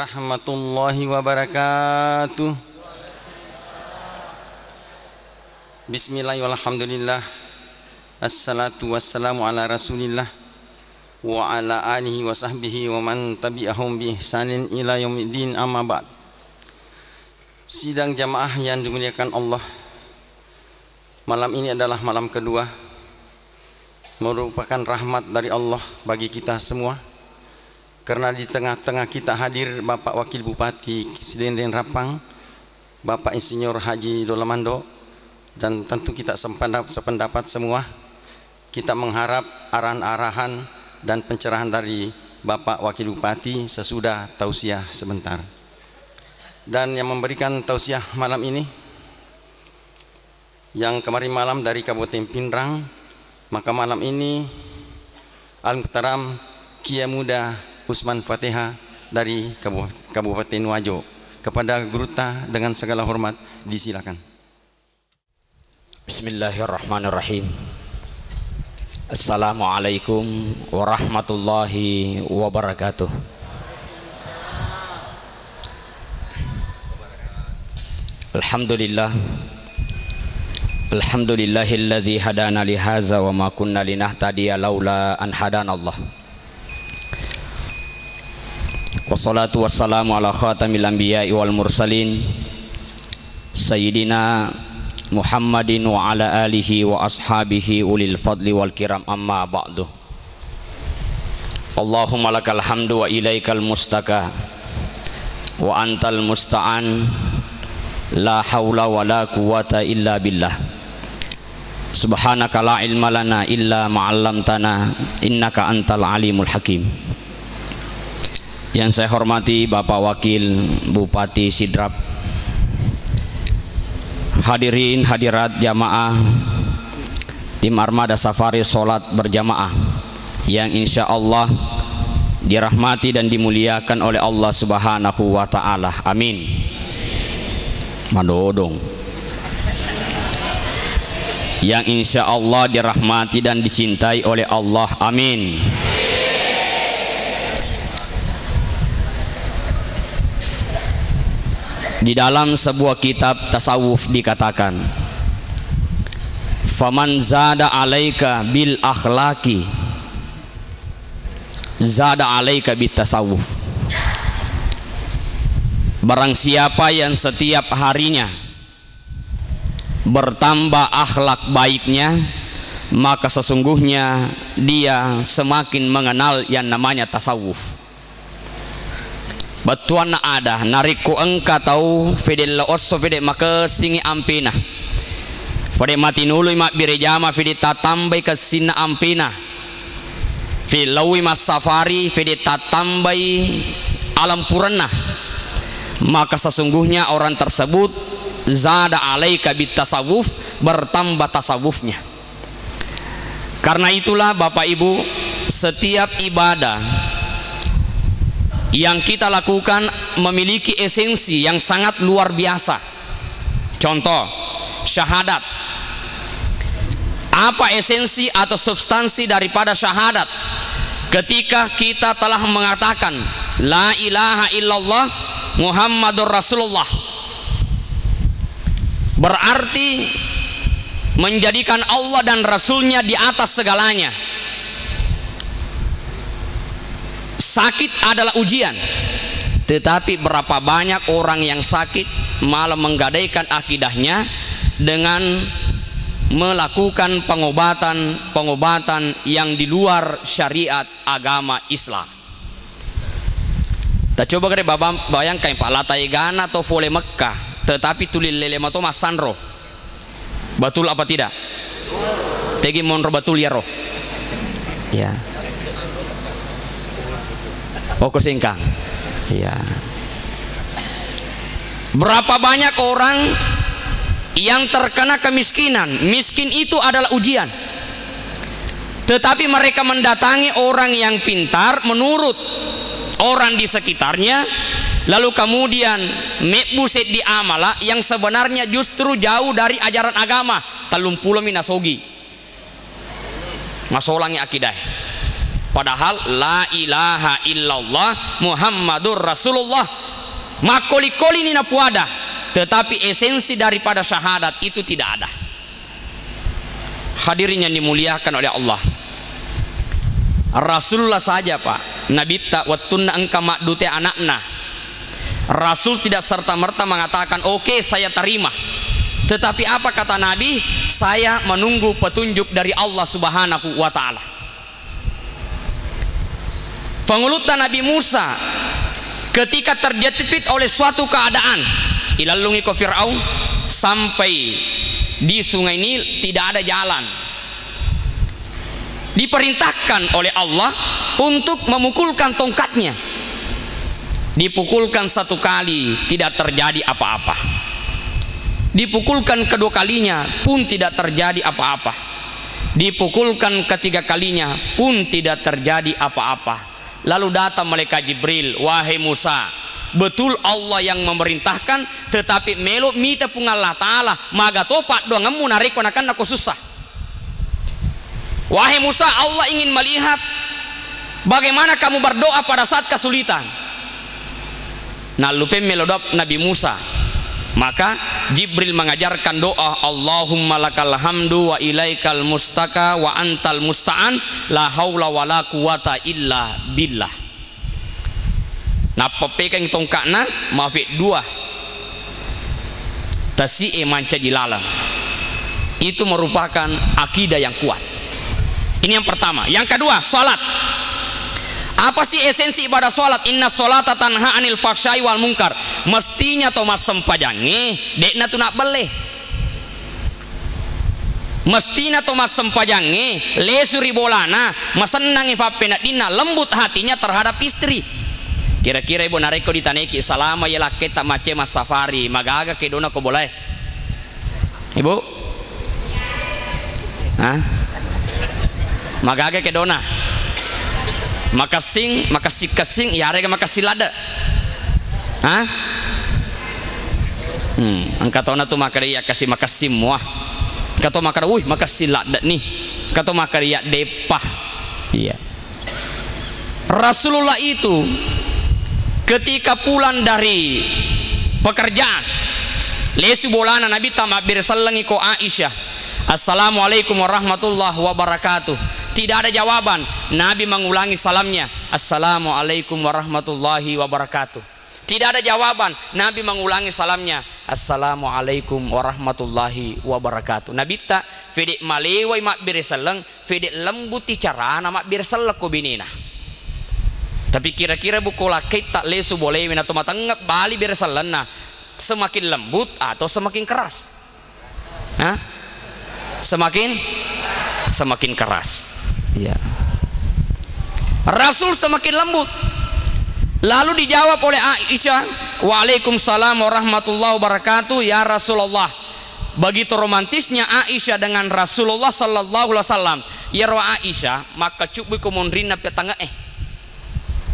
warahmatullahi wabarakatuh. Bismillahirrahmanirrahim. Assalatu wassalamu ala rasulillah wa ala alihi wa sahbihi wa man tabi'ahum bi ihsanin ila yaumiddin, amma ba'd. Sidang jamaah yang dimuliakan Allah, malam ini adalah malam kedua, merupakan rahmat dari Allah bagi kita semua, karena di tengah-tengah kita hadir Bapak Wakil Bupati Sidenden Rapang, Bapak Insinyur Haji Dolamando, dan tentu kita sependapat semua. Kita mengharap arahan-arahan dan pencerahan dari Bapak Wakil Bupati sesudah tausiah sebentar. Dan yang memberikan tausiah malam ini, yang kemarin malam dari Kabupaten Pindrang, maka malam ini Al-Muhtaram Kiai Muda Usman Fatihah dari Kabupaten Wajo. Kepada Guruta dengan segala hormat disilakan. Bismillahirrahmanirrahim. Assalamualaikum warahmatullahi wabarakatuh. Alhamdulillah. Alhamdulillahilladzi hadana li hadza wa ma kunna linahtadiya laula an hadanallah. Wassalatu wassalamu ala khatamil anbiya'i wal mursalin Sayyidina Muhammadin wa ala alihi wa ashabihi ulil fadli wal kiram, amma ba'du. Allahumma lakal hamdu wa ilaikal mustaka wa antal musta'an, la hawla wa la quwata illa billah. Subhanaka la ilma lana illa ma'allamtana innaka antal alimul hakim. Yang saya hormati Bapak Wakil Bupati Sidrap, hadirin hadirat jamaah tim Armada Safari Salat Berjamaah yang insya Allah dirahmati dan dimuliakan oleh Allah Subhanahu wa Ta'ala. Amin. Madodong. Yang insya Allah dirahmati dan dicintai oleh Allah. Amin. Di dalam sebuah kitab tasawuf dikatakan, faman zada alaika bil akhlaki zada alaika bit tasawuf. Barang siapa yang setiap harinya bertambah akhlak baiknya, maka sesungguhnya dia semakin mengenal yang namanya tasawuf. Batuan ada nariku engka tahu fidel osso fidel maka singi ampina fidel mati nulu mak birejama fidel tatambai ke sina ampina fidel lawi mas safari fidel tatambai alam purana, maka sesungguhnya orang tersebut zada alaika bit tasawuf, bertambah tasawufnya. Karena itulah Bapak Ibu, setiap ibadah yang kita lakukan memiliki esensi yang sangat luar biasa. Contoh, syahadat. Apa esensi atau substansi daripada syahadat? Ketika kita telah mengatakan la ilaha illallah Muhammadur Rasulullah, berarti menjadikan Allah dan Rasulnya di atas segalanya. Sakit adalah ujian, tetapi berapa banyak orang yang sakit malah menggadaikan akidahnya dengan melakukan pengobatan yang di luar syariat agama Islam. Tak coba kare bayangkan Pak latai gana atau fole Mekah, tetapi tulil lele mato masanro. Betul apa tidak? Tegi monro betul ya roh. Ya. Fokus singkang. Ya. Berapa banyak orang yang terkena kemiskinan? Miskin itu adalah ujian. Tetapi mereka mendatangi orang yang pintar menurut orang di sekitarnya, lalu kemudian mebuset di amala yang sebenarnya justru jauh dari ajaran agama. Talumpulo minasogi. Masolangi akidah. padahal la ilaha illallah Muhammadur Rasulullah makoli-koli nina puada, tetapi esensi daripada syahadat itu tidak ada. Hadirin yang dimuliakan oleh Allah, Rasulullah saja Pak Nabi tak wattunna engka makdute anakna, Rasul tidak serta-merta mengatakan oke, saya terima. Tetapi apa kata Nabi? Saya menunggu petunjuk dari Allah Subhanahu wa ta'ala. Pengulutan Nabi Musa ketika terjepit oleh suatu keadaan, ilalungi ke Fir'aun, sampai di sungai Nil tidak ada jalan, diperintahkan oleh Allah untuk memukulkan tongkatnya. Dipukulkan satu kali tidak terjadi apa-apa, dipukulkan kedua kalinya pun tidak terjadi apa-apa, dipukulkan ketiga kalinya pun tidak terjadi apa-apa. Lalu datang malaikat Jibril, wahai Musa, betul Allah yang memerintahkan, tetapi melo mita pun Allah Ta'ala maga topak doang ngemu narik akan aku susah. Wahai Musa, Allah ingin melihat bagaimana kamu berdoa pada saat kesulitan. Nah lupa melodop Nabi Musa, maka Jibril mengajarkan doa, Allahumma lakal hamdu wa ilaikal mustaka wa antal musta'an la haula wa la quwata illa billah. Nah pepegang tongkatna mafik dua tasi manca jilalang, itu merupakan akidah yang kuat. Ini yang pertama. Yang kedua, salat. Apa sih esensi ibadah salat? Inna sholata tanha anil fahsyai wal munkar. Mestinya Thomas sempajange dekna tu nak beleh. Mestinya Thomas sempajange lesuri bolana masenangi fapenat dina lembut hatinya terhadap istri. Kira-kira ibu nareko ditaneki salama ya laketa mace mas safari magaga ke dona ko boleh. Ibu? Hah? Magaga ke dona. Makasing kasing ya rega makasih lada. Hah? Angkatona tu makari ya kasih makasih muah. Kato makar makasih lada nih. Kato makari ya depah. Iya. Rasulullah itu ketika pulang dari pekerjaan lesu bolana Nabi tamabir sallangi ko Aisyah, assalamualaikum warahmatullahi wabarakatuh. Tidak ada jawaban. Nabi mengulangi salamnya, assalamualaikum warahmatullahi wabarakatuh. Tidak ada jawaban. Nabi mengulangi salamnya, assalamualaikum warahmatullahi wabarakatuh. Nabi tak fedek malewai mak bireseleng, fedek lembuti carana mak bireselek ko binina. Tapi kira-kira bukola kita lesu boleh atau matangap bali bireselena semakin lembut atau semakin keras? Hah? Semakin keras. Ya. Rasul semakin lembut. Lalu dijawab oleh Aisyah, waalaikumsalam warahmatullahi wabarakatuh ya Rasulullah. Begitu romantisnya Aisyah dengan Rasulullah sallallahu alaihi wasallam. Ya roh Aisyah, maka cubui kumundrina petanga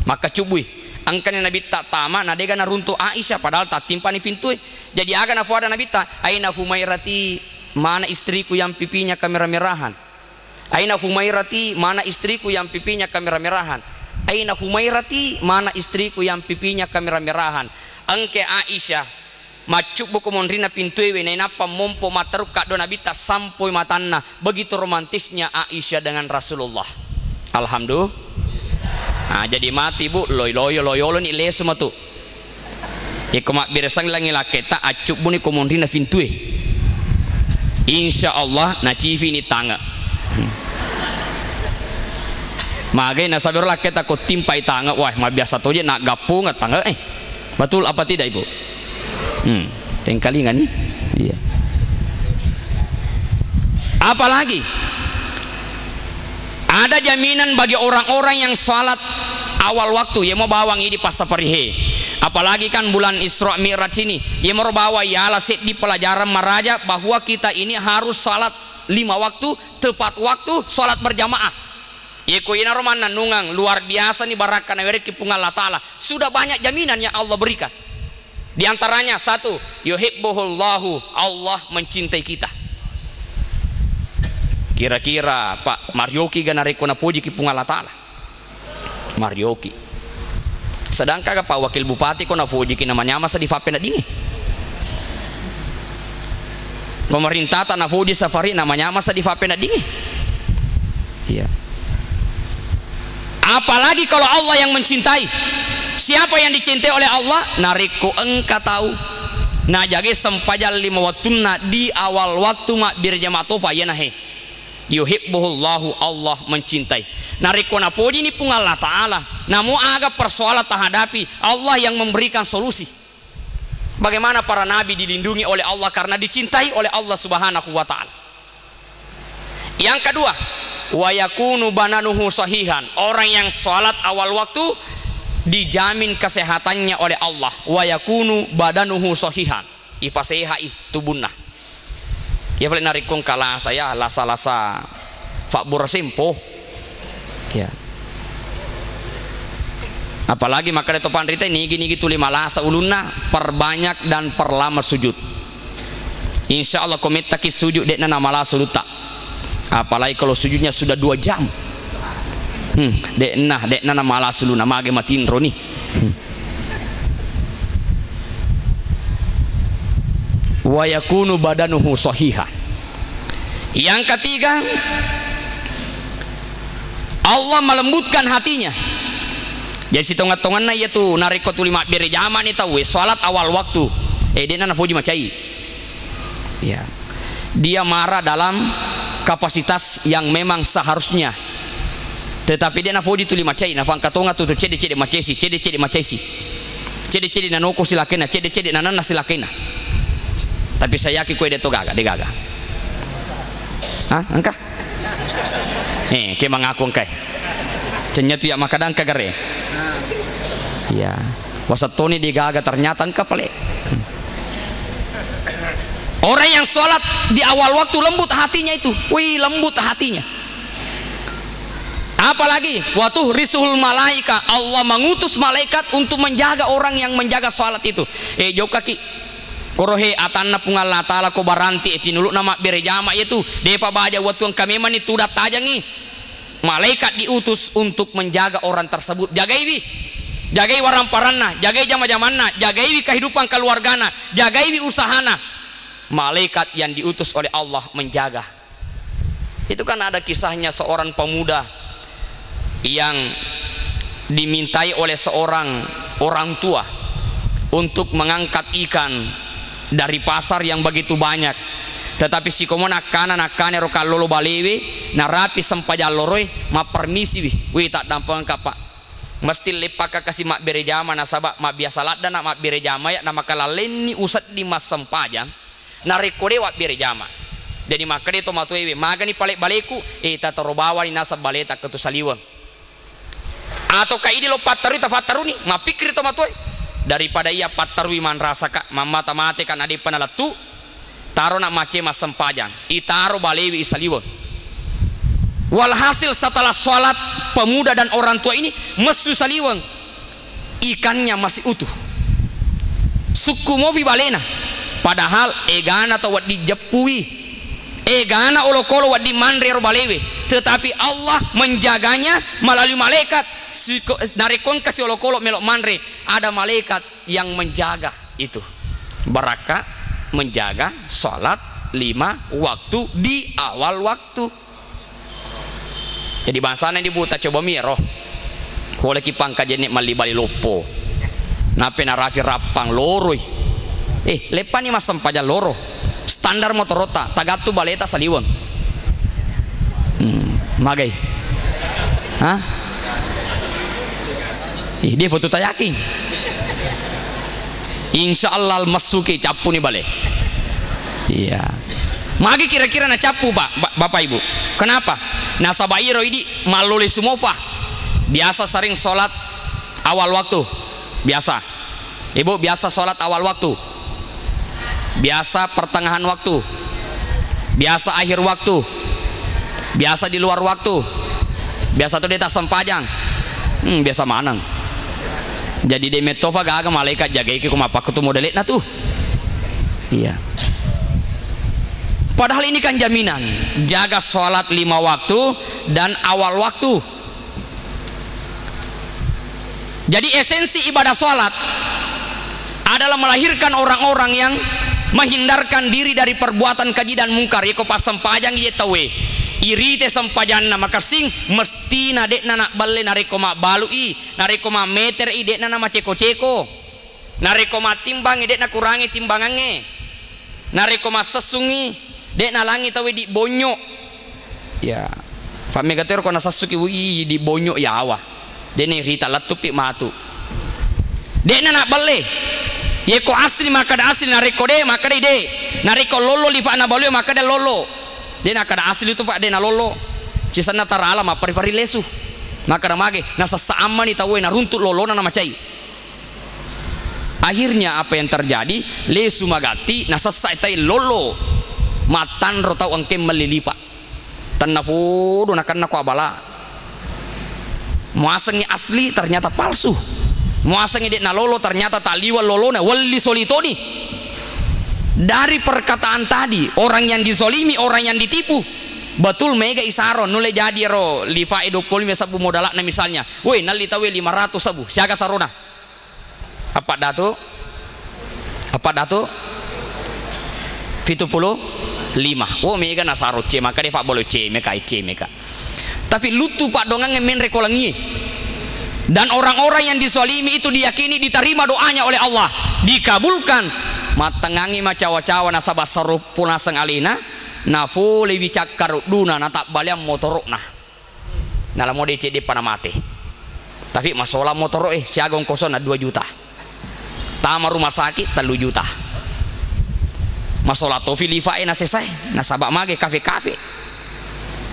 maka cubui angkanya Nabi tak tama nadega naruntu Aisyah padahal tak timpani pintu. Jadi aga nafuada Nabi tak aina Humairati, mana istriku yang pipinya kemerah-merahan. Aina Humairati, mana istriku yang pipinya kemerah-merahan. Aina Humairati, mana istriku yang pipinya kemerah-merahan. Angke Aisyah macuk buku mondrina pintuewe nenapa mompo materuk kak dona bita sampoi matanna. Begitu romantisnya Aisyah dengan Rasulullah. Alhamdulillah. Nah, jadi mati bu loyolo ni lesu matu. Iko mak biresang langi laketa acuk bu ni komondrina pintue. Insya Allah na civi ni tanga. Magai na sabirlah kita ko timpai tangga, wah mah biasa tu je nak gapung tangga betul apa tidak ibu? Tengkali nggak nih? Iya. Apalagi ada jaminan bagi orang-orang yang salat awal waktu, ya mau bawang ini pas safarihe. Apalagi kan bulan Isra Mi'raj ini, ya mau bawa ya lasit di pelajaran maraja bahwa kita ini harus salat 5 waktu tepat waktu, salat berjamaah. Yeko ina roman nungang luar biasa nih barakan aweri pungal Allah Ta'ala. Sudah banyak jaminan yang Allah berikan. Di antaranya satu, yuhibbuhullahu, Allah mencintai kita. Kira-kira Pak Marioki ganareko na puji ki pungal Allah Ta'ala. Marioki. Sedangkan Pak Wakil Bupati ko na fuji kinamanya masa di fape na dingi. Pemerintah tanah fuji safari namanya masa di fape na dingi. Iya. Apalagi kalau Allah yang mencintai. Siapa yang dicintai oleh Allah? Nariku engkau tahu. Nah jage sempajal 5 waktuna di awal waktu mak birjamatu fayanahe. Yuhibbuhullahu, Allah mencintai. Narikona puji ini pun Allah Ta'ala. Namun agak persoalan terhadapi Allah yang memberikan solusi. Bagaimana para nabi dilindungi oleh Allah karena dicintai oleh Allah Subhanahu wa Ta'ala. Yang kedua, wa yakunu bananuhu sahihan. Orang yang sholat awal waktu dijamin kesehatannya oleh Allah. Wa yakunu badanuhu sahihan. Ifasehai tubunah. Ya boleh narikung kalah saya lasa-lasa fakbur simpo. Ya. Apalagi maka itu panrita ini gini gitu 5 lasa uluna, perbanyak dan perlama sujud. Insya Allah komitaki sujud dekna nama la sujud tak. Apalagi kalau sujudnya sudah 2 jam. Dekna nama la sujud nama age matindro nih. Wa yakunu badanuhu sahiha. Yang ketiga, Allah melembutkan hatinya. Jadi si tongan-tonganna yaitu narikotu 5 beri jaman ni tahu salat awal waktu. Dia nana puji macai. Ya. Dia marah dalam kapasitas yang memang seharusnya. Tetapi dia nafuji tu 5 cai nafang katonga tu cede-cede macesi, cede-cede macesi. Cede-cede nanoko silakena, cede-cede nanana silakena. Tapi saya yakin kue dia tu gaga, dia gaga. Hah, engkau? Kayak mengaku engkau. Ternyata ya makadang kagare. Ya, wasatoni dia gaga ternyata engkau pelik. Orang yang sholat di awal waktu lembut hatinya itu, wih lembut hatinya. Apalagi waktu risuhul malaika, Allah mengutus malaikat untuk menjaga orang yang menjaga sholat itu. Jauh kaki. Korohe atanna pungal Allah Ta'ala ko baranti etinuluk nama berejama itu depa baja waktu kami mani tudat tajangi malaikat diutus untuk menjaga orang tersebut. Jagai warang paranna, jagai jama-jamanna, jagai kehidupan keluargana, jagai usahana. Malaikat yang diutus oleh Allah menjaga. Itu kan ada kisahnya seorang pemuda yang dimintai oleh seorang orang tua untuk mengangkat ikan dari pasar yang begitu banyak, tetapi si komona nakane ro kalolo balewe narapi sempajal loroi ma permisi wi tak dampang kapa mesti lepaka kasih mak berejama nasaba mak biasa ladda na mak berejama ya nama kalaleni usat di mas sempajan narekode wa berejama. Jadi makade to matuewe magani palek baleku tata robawa ni nasab baleta ketu saliwang atau kaidi lo pataru tafataruni ma pikir to matuewe daripada ia patarui man rasa kak mamata mate kan adi panalatu taro nak mace mas sempajang itaro balewi isaliwon. Walhasil setelah sholat pemuda dan orang tua ini mesu saliwon ikannya masih utuh suku movi balena padahal egana atau wad dijepui egana olokolo wad di mandre ro balewi, tetapi Allah menjaganya melalui malaikat. Narikon kasih olokolo melok mandre ada malaikat yang menjaga itu baraka menjaga sholat 5 waktu di awal waktu. Jadi bangsana di buta coba miro boleh kipang kajenik mali bali lopo nape narafi rapang loroi lepan ni masam paja loro standar motorota tagatu baleta saliwon magai hah dia foto tayakin insya Allah masuki capu nih balik. Iya magi kira-kira na capu bapak ibu kenapa nasabairo ini maluli sumofa biasa sering sholat awal waktu biasa ibu biasa sholat awal waktu biasa pertengahan waktu biasa akhir waktu biasa di luar waktu biasa tuh di atas sempajang biasa manang. Jadi de metofa gaga malaikat jaga iki kumapa kutu modelit na tuh. Iya. Padahal ini kan jaminan jaga sholat 5 waktu dan awal waktu. Jadi esensi ibadah sholat adalah melahirkan orang-orang yang menghindarkan diri dari perbuatan keji dan mungkar. Yeko pas sempajang ye tawe iri te sempajanna maka sing mesti nadek nana balle nareko ma balui nareko ma meter i dek nana ma ceko-ceko nareko ma timbang dek na kurangi timbangange nareko ma sesungi dek na langi tawe di bonyo ya fa megater ko na sasuki wi di bonyo ya awa dene rita latupi matu dek nana balle yeko asli maka da asli nareko de maka de nareko lolo lifa na balu maka de lolo dia nak ada asli itu pak dia na lolo sisana tarala ma pari lesu maka da mage na sasama ni tawe na runtut lolo na macai akhirnya apa yang terjadi lesu magati na sasai tai lolo matan ro tau angke melilipa tanafudu nakan na ko abala muasangi asli ternyata palsu muasangi dia na lolo ternyata taliwa lolo na wali solitoni. Dari perkataan tadi orang yang dizolimi, orang yang ditipu betul mega isaron nule jadi ro lifa 25 sabu modalakna misalnya woi nali tawe 500 sabu siaga sarona apa datu 75 oh mega nasaro c maka dia pak boleh c meka tapi lutu pak dongang men rekolangi dan orang-orang yang dizolimi itu diyakini diterima doanya oleh Allah dikabulkan matengangi macawa-cawa nasabah sarup punasang alina nafu lewi cakar duna natak baliam motorok nah nalam mode cd panamate tapi masalah motorok siagong kosong na 2 juta tama rumah sakit 3 juta masalah tofi lifae na selesai nasabak mage kafe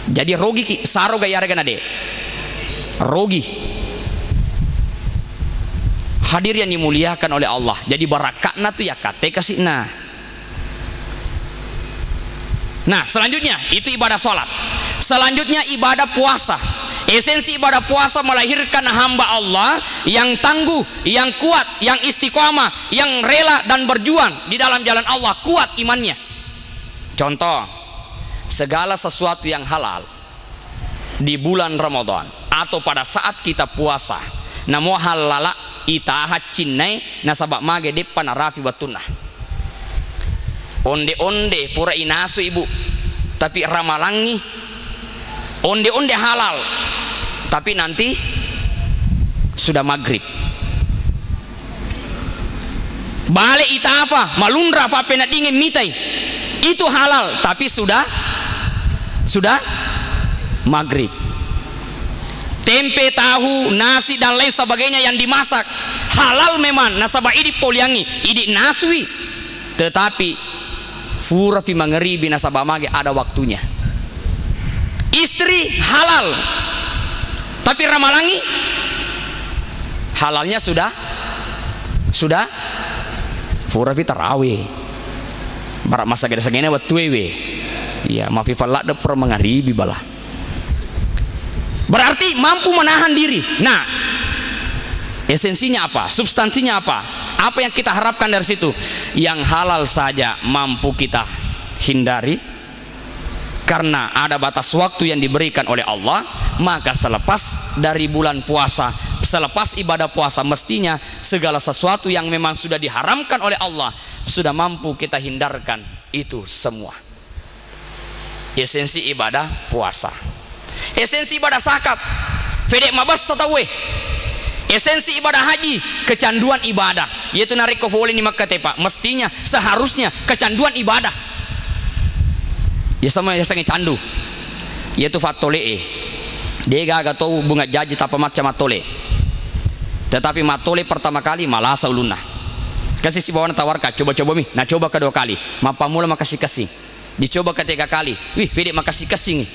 jadi rogi ki saro gaya harga nade rogi. Hadir yang dimuliakan oleh Allah jadi barakatna tuh ya kate kasihna. Nah selanjutnya itu ibadah sholat, selanjutnya ibadah puasa. Esensi ibadah puasa melahirkan hamba Allah yang tangguh, yang kuat, yang istiqomah, yang rela dan berjuang di dalam jalan Allah, kuat imannya. Contoh, segala sesuatu yang halal di bulan Ramadan atau pada saat kita puasa namo halala itahat cinnai nasabak mage depan arafi batunah onde-onde pura inasu ibu tapi ramalangi onde-onde halal tapi nanti sudah maghrib balik itafa malundra fa pena dingin mitai itu halal tapi sudah maghrib. Tempe, tahu, nasi dan lain sebagainya yang dimasak halal memang nasabah ini poliangi ini naswi tetapi furafi mangeribi nasabah mage ada waktunya. Istri halal tapi ramalangi halalnya sudah furafi tarawe barak masa gede segini buat tuwe ya mafi falak de per mangeribi balah berarti mampu menahan diri. Nah esensinya apa, substansinya apa yang kita harapkan dari situ? Yang halal saja mampu kita hindari karena ada batas waktu yang diberikan oleh Allah. Maka selepas dari bulan puasa, selepas ibadah puasa, mestinya segala sesuatu yang memang sudah diharamkan oleh Allah sudah mampu kita hindarkan itu semua. Esensi ibadah puasa. Esensi ibadah zakat fedek mabas satawe. Esensi ibadah haji kecanduan ibadah yaitu narik kofoli ni Makkah tepa mestinya seharusnya kecanduan ibadah ya sama ya sange candu yaitu fatole dia gak tahu bunga jaji apa macam matole tetapi matole pertama kali malah sauluna kasih si bawa tawarkan coba-coba mi nah coba kedua kali mapa mula makasih dicoba ketiga kali wih fedek makasih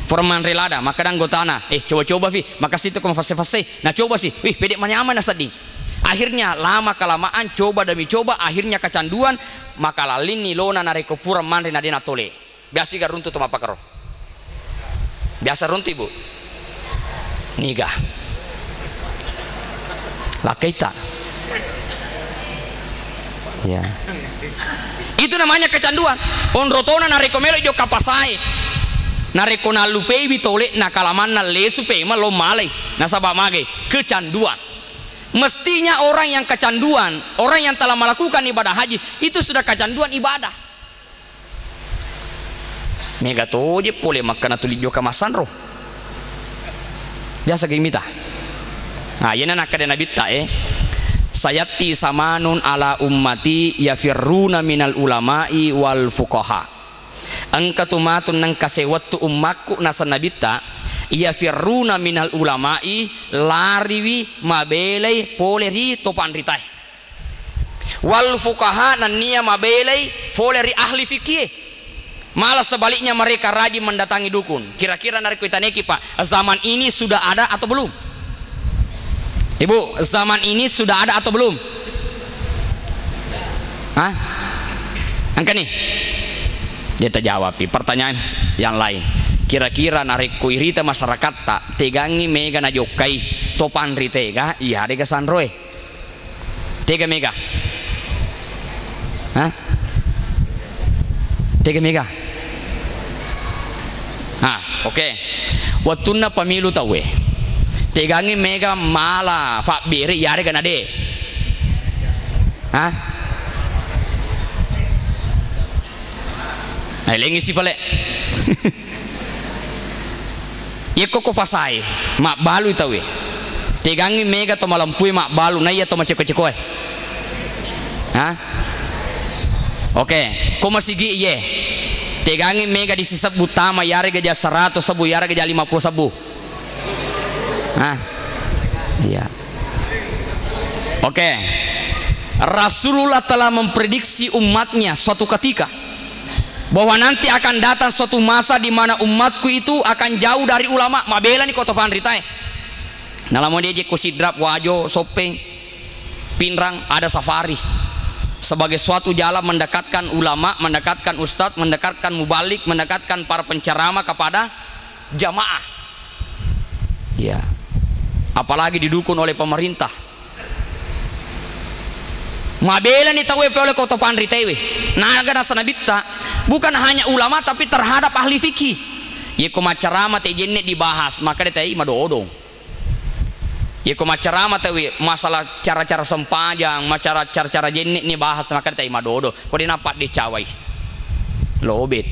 forman relada maka dan gotana coba-coba fi makasih itu kau fase-fase nah coba sih wih pedek manyaman asadi akhirnya lama kelamaan coba demi coba akhirnya kecanduan maka lalini lona nareko pura manre nadina tole biasa gak runtuh toma pakaro biasa runtuh ibu niga lakaita ya itu namanya kecanduan on rotona nareko melo jo kapasai nareko na lupe bitole na kalaman na lesu pe ma lo malai na sabab mage kecanduan Mestinya orang yang kecanduan, orang yang telah melakukan ibadah haji itu sudah kecanduan ibadah. Mega toje boleh makan atau lijo kamasan roh. Biasa gimita. Nah, yana nak kada nabita sayati samanun ala ummati yafirruna minal ulama'i wal fuqaha. Angkatumatun nang kasewatu ummaku nasa nabita yafirruna minal ulama'i lariwi mabelai poleri topan ritai. Wal fuqaha nan nia mabelai poleri ahli fikih. Malah sebaliknya mereka rajin mendatangi dukun. Kira-kira narik kuitaneki Pak, zaman ini sudah ada atau belum? Ibu, zaman ini sudah ada atau belum? Hah? Angka nih. Dia terjawab pertanyaan yang lain. Kira-kira narik kuirita masyarakat tak tegangi mega na jokai topan ritega iya dega sanroe. Tega mega. Hah? Tega mega. Oke. Watuna pemilu tawe. Tegangi mega mala Pak Biri yare kan ade. Hah? Lengi si pale. Ye koko fasai mak balu tawe. Tegangi mega to malampui mak balu na iya to maceko-ceko. Hah? Oke, ko masigi iye. Tegangi mega di sisap butama yare gaja 100 sabu yare gaja 50 sabu. Hah? Iya. Oke. Rasulullah telah memprediksi umatnya suatu ketika bahwa nanti akan datang suatu masa di mana umatku itu akan jauh dari ulama. Mabela ni kota panritai. Nalamu dia kusidrap wajo sopeng pinrang ada safari. Sebagai suatu jalan mendekatkan ulama, mendekatkan ustadz, mendekatkan mubalik, mendekatkan para penceramah kepada jamaah. Ya. Apalagi didukung oleh pemerintah. Mabela ni tawe oleh kota panritewe. Naga dasana bitta bukan hanya ulama tapi terhadap ahli fikih. Ye ko macarama te jenne dibahas, maka dia tai madodong. Ya ko macarama tawi masalah cara-cara sempajang, masalah cara-cara jenik ni bahas maka tai madodo. Ko dia napat di cawai. Lobet.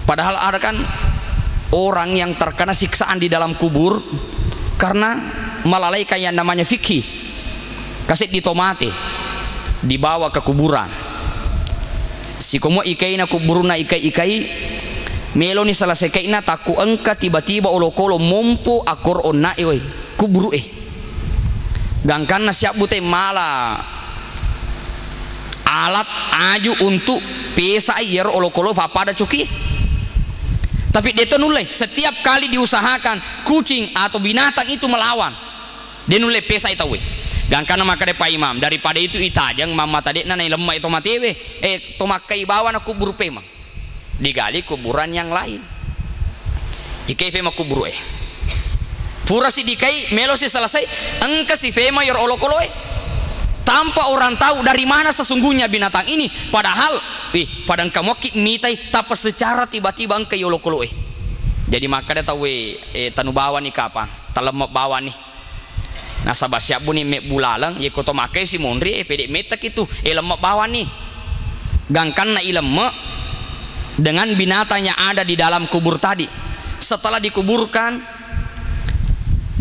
Padahal ada kan orang yang terkena siksaan di dalam kubur karena melalaikan yang namanya fikih. Kasih ditomate dibawa ke kuburan. Si komo ikai na kuburuna ikai melo ni salah sekaina taku engka tiba-tiba olokolo mompo akor onna oi kuburu gangkan na siap bute mala alat aju untuk pesa yer olokolo pada cuki. Tapi dia nulai setiap kali diusahakan kucing atau binatang itu melawan dia nulai pesa itu we gangkan maka de Pak Imam daripada itu itajang mama tadi na lemah itu matewe tomakai bawa na kuburu pemang digali kuburan yang lain. Ikai fema kuburu pura si dikai melo si selesai engka si fema yor olokoloe tanpa orang tahu dari mana sesungguhnya binatang ini, padahal padang kamoki mitai tapi secara tiba-tiba engka olokoloe. Jadi maka dia tahu tanu bawa nih kapan talam bawa nih nah sabah siap buni mek bulalang ye koto makai si mondri pedek metak itu lemak bawa nih gangkan na ilemak dengan binatang yang ada di dalam kubur tadi. Setelah dikuburkan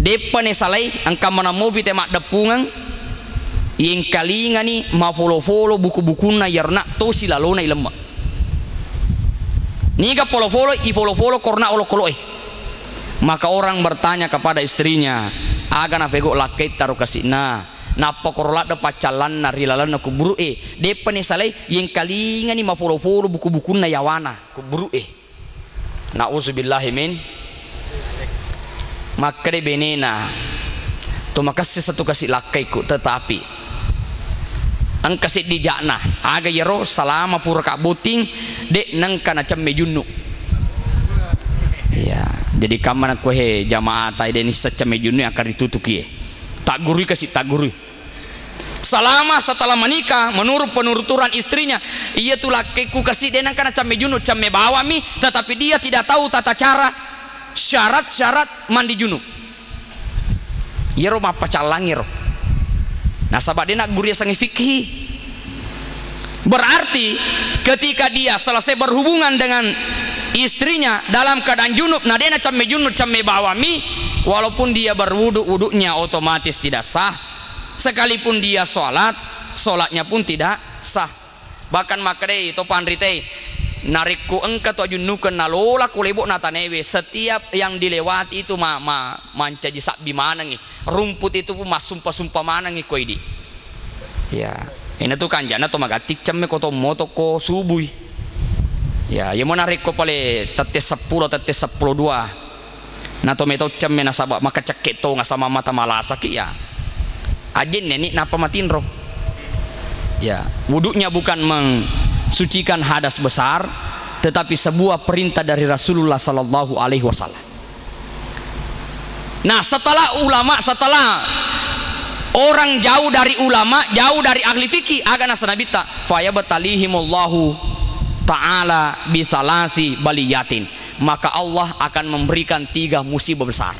depan salai angka menemuvi temak depungan yang kalinga ni ma follow buku-bukuna yarna to silalona ilemak niga follow i follow korna olokoloe. Maka orang bertanya kepada istrinya aga na pego lakai taruh kasina napa korola da pacalan na rilalan na kuburu depan salai yang kalinga ni ma follow buku-bukuna yawana kuburu na'udzubillahi min maka de benena to makasih satu kasih lakai ku tetapi ang kasih dijakna aga yero salama pura ka buting de nang kana cemme junnu ya jadi kamana ko he jamaah tai de ni secemme junnu akan ditutuki tak gurui kasih tak gurui selama setelah menikah menurut penuturan istrinya ia tuh lakiku kasih denang karena camme junub camme bawami tetapi dia tidak tahu tata cara syarat-syarat mandi junub ya ro mapacalangi ro. Nah sahabat dia nak guru sangi fikih, berarti ketika dia selesai berhubungan dengan istrinya dalam keadaan junub, nah dia nak camme junub camme bawami, walaupun dia berwudu, wudunya otomatis tidak sah. Sekalipun dia sholat, sholatnya pun tidak sah. Bahkan makre itu pandrite narikku engka tu ajunukan nalola kulebok natanewe, setiap yang dilewati itu mancaji sakbi manangi, rumput itu pun sumpah manangi ko idi. Ya, ini tuh kan jana tu magatik camme ko to moto ko subui. Ya, yang mana narikko pale tetes 10 tetes 10 2. Na to meto camme na sabak maka cekek to nga sama mata malasa ki ya. Ajin nenek napa matin roh. Ya, wuduknya bukan mensucikan hadas besar, tetapi sebuah perintah dari Rasulullah sallallahu alaihi wasallam. Nah, setelah orang jauh dari ulama, jauh dari ahli fikih, agana sanabita fayabatalihimullahu ta'ala bisalasi baliyatin, maka Allah akan memberikan 3 musibah besar.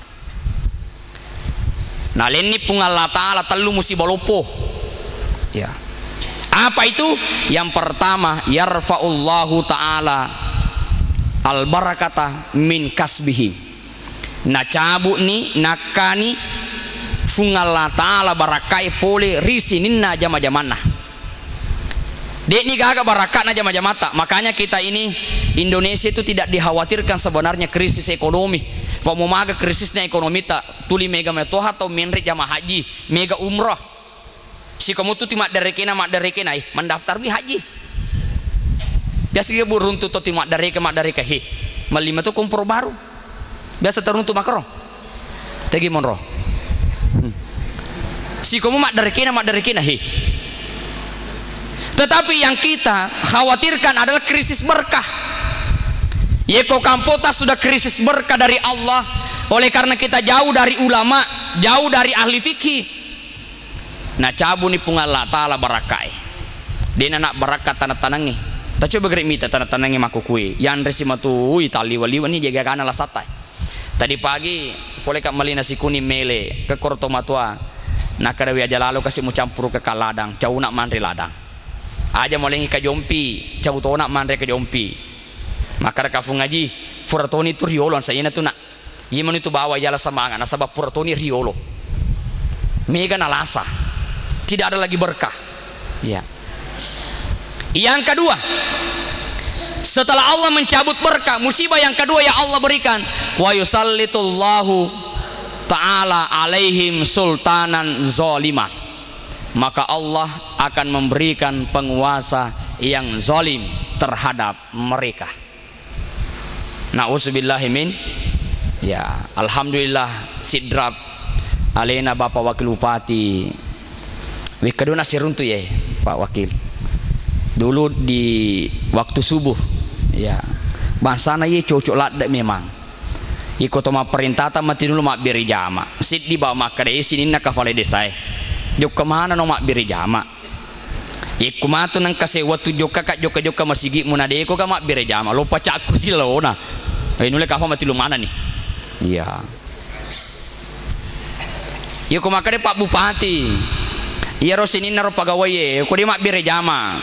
Nah ini pungal ta'ala telu musibah lopo. Ya. Apa itu? Yang pertama, yarfa'ullahu ta'ala al-barakata min kasbihim. Nah cabuk ni nakani fungal ta'ala barakai pole risininna jama-jamana. Dek ni gagak barakat na jama-jamata. Makanya kita ini Indonesia itu tidak dikhawatirkan sebenarnya krisis ekonomi. Pak mau maga krisisnya ekonomi tak tuli mega metoha atau menrik jamaah haji mega umrah. Si kamu tu timak dari kena mendaftar bi haji. Biasa dia buruntu tu timak dari he. Malima tu kompor baru. Biasa teruntu makro. Tegi monro. Si kamu mak dari kena he. Tetapi yang kita khawatirkan adalah krisis berkah. Yeko kampota sudah krisis berkah dari Allah, oleh karena kita jauh dari ulama, jauh dari ahli fikih. Nah cabu ni pungal ta'ala barakai. Dia nak barakat tanah-tanangi. Tak coba gerik mita tanah-tanangi makukui. Yang resima tu tali waliwan ni jaga kana la satai. Tadi pagi boleh kak malina si kuning mele ke korto matua. Nak karawi aja lalu kasih mu campur ke kaladang, jauh nak mandri ladang. Aja molengi ka jompi, jauh to nak mandri ke jompi. Maka kafung ngaji furatoni itu riolo saya na tu nak yeman itu bawa jala semangat nasabab furatoni riolo mega nalasa tidak ada lagi berkah. Ya. Yang kedua, setelah Allah mencabut berkah, musibah yang kedua yang Allah berikan, wa yusallitullahu ta'ala alaihim sultanan zaliman, maka Allah akan memberikan penguasa yang zalim terhadap mereka. Na'udzubillahimin. Ya, alhamdulillah sidrap alena Bapak Wakil Bupati wikaduna siruntu ya Pak Wakil. Dulu di waktu subuh ya bansana ye cocok ladda memang iko toma perintata mati dulu mak biri jama sit di bawa makade sini nak kafale desai jok kemana no mak biri jama iku matu nang kase watu joka masigi munade ko ka mak biri jama lupa cakku silona ini nule kafa mati lu mana nih. Iya. Ya ko makade Pak Bupati. Iya rosinin naro pegawai ye, ko dia mak bire jama.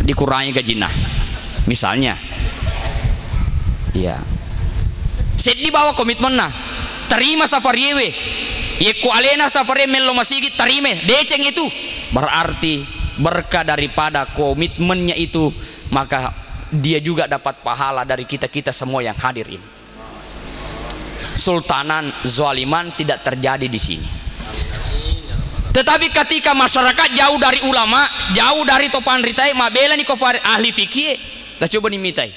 Dikurangi gajinya. Misalnya. Iya. Set di bawah komitmen nah. Terima safariewe. Ye ko alena safari melo masigi terima. Deceng itu. Berarti berkah daripada komitmennya itu, maka dia juga dapat pahala dari kita semua yang hadir ini. Sultanan zaliman tidak terjadi di sini. Tetapi ketika masyarakat jauh dari ulama, jauh dari topan ritai, mabela ni kofar ahli fikih, kita coba dimitai.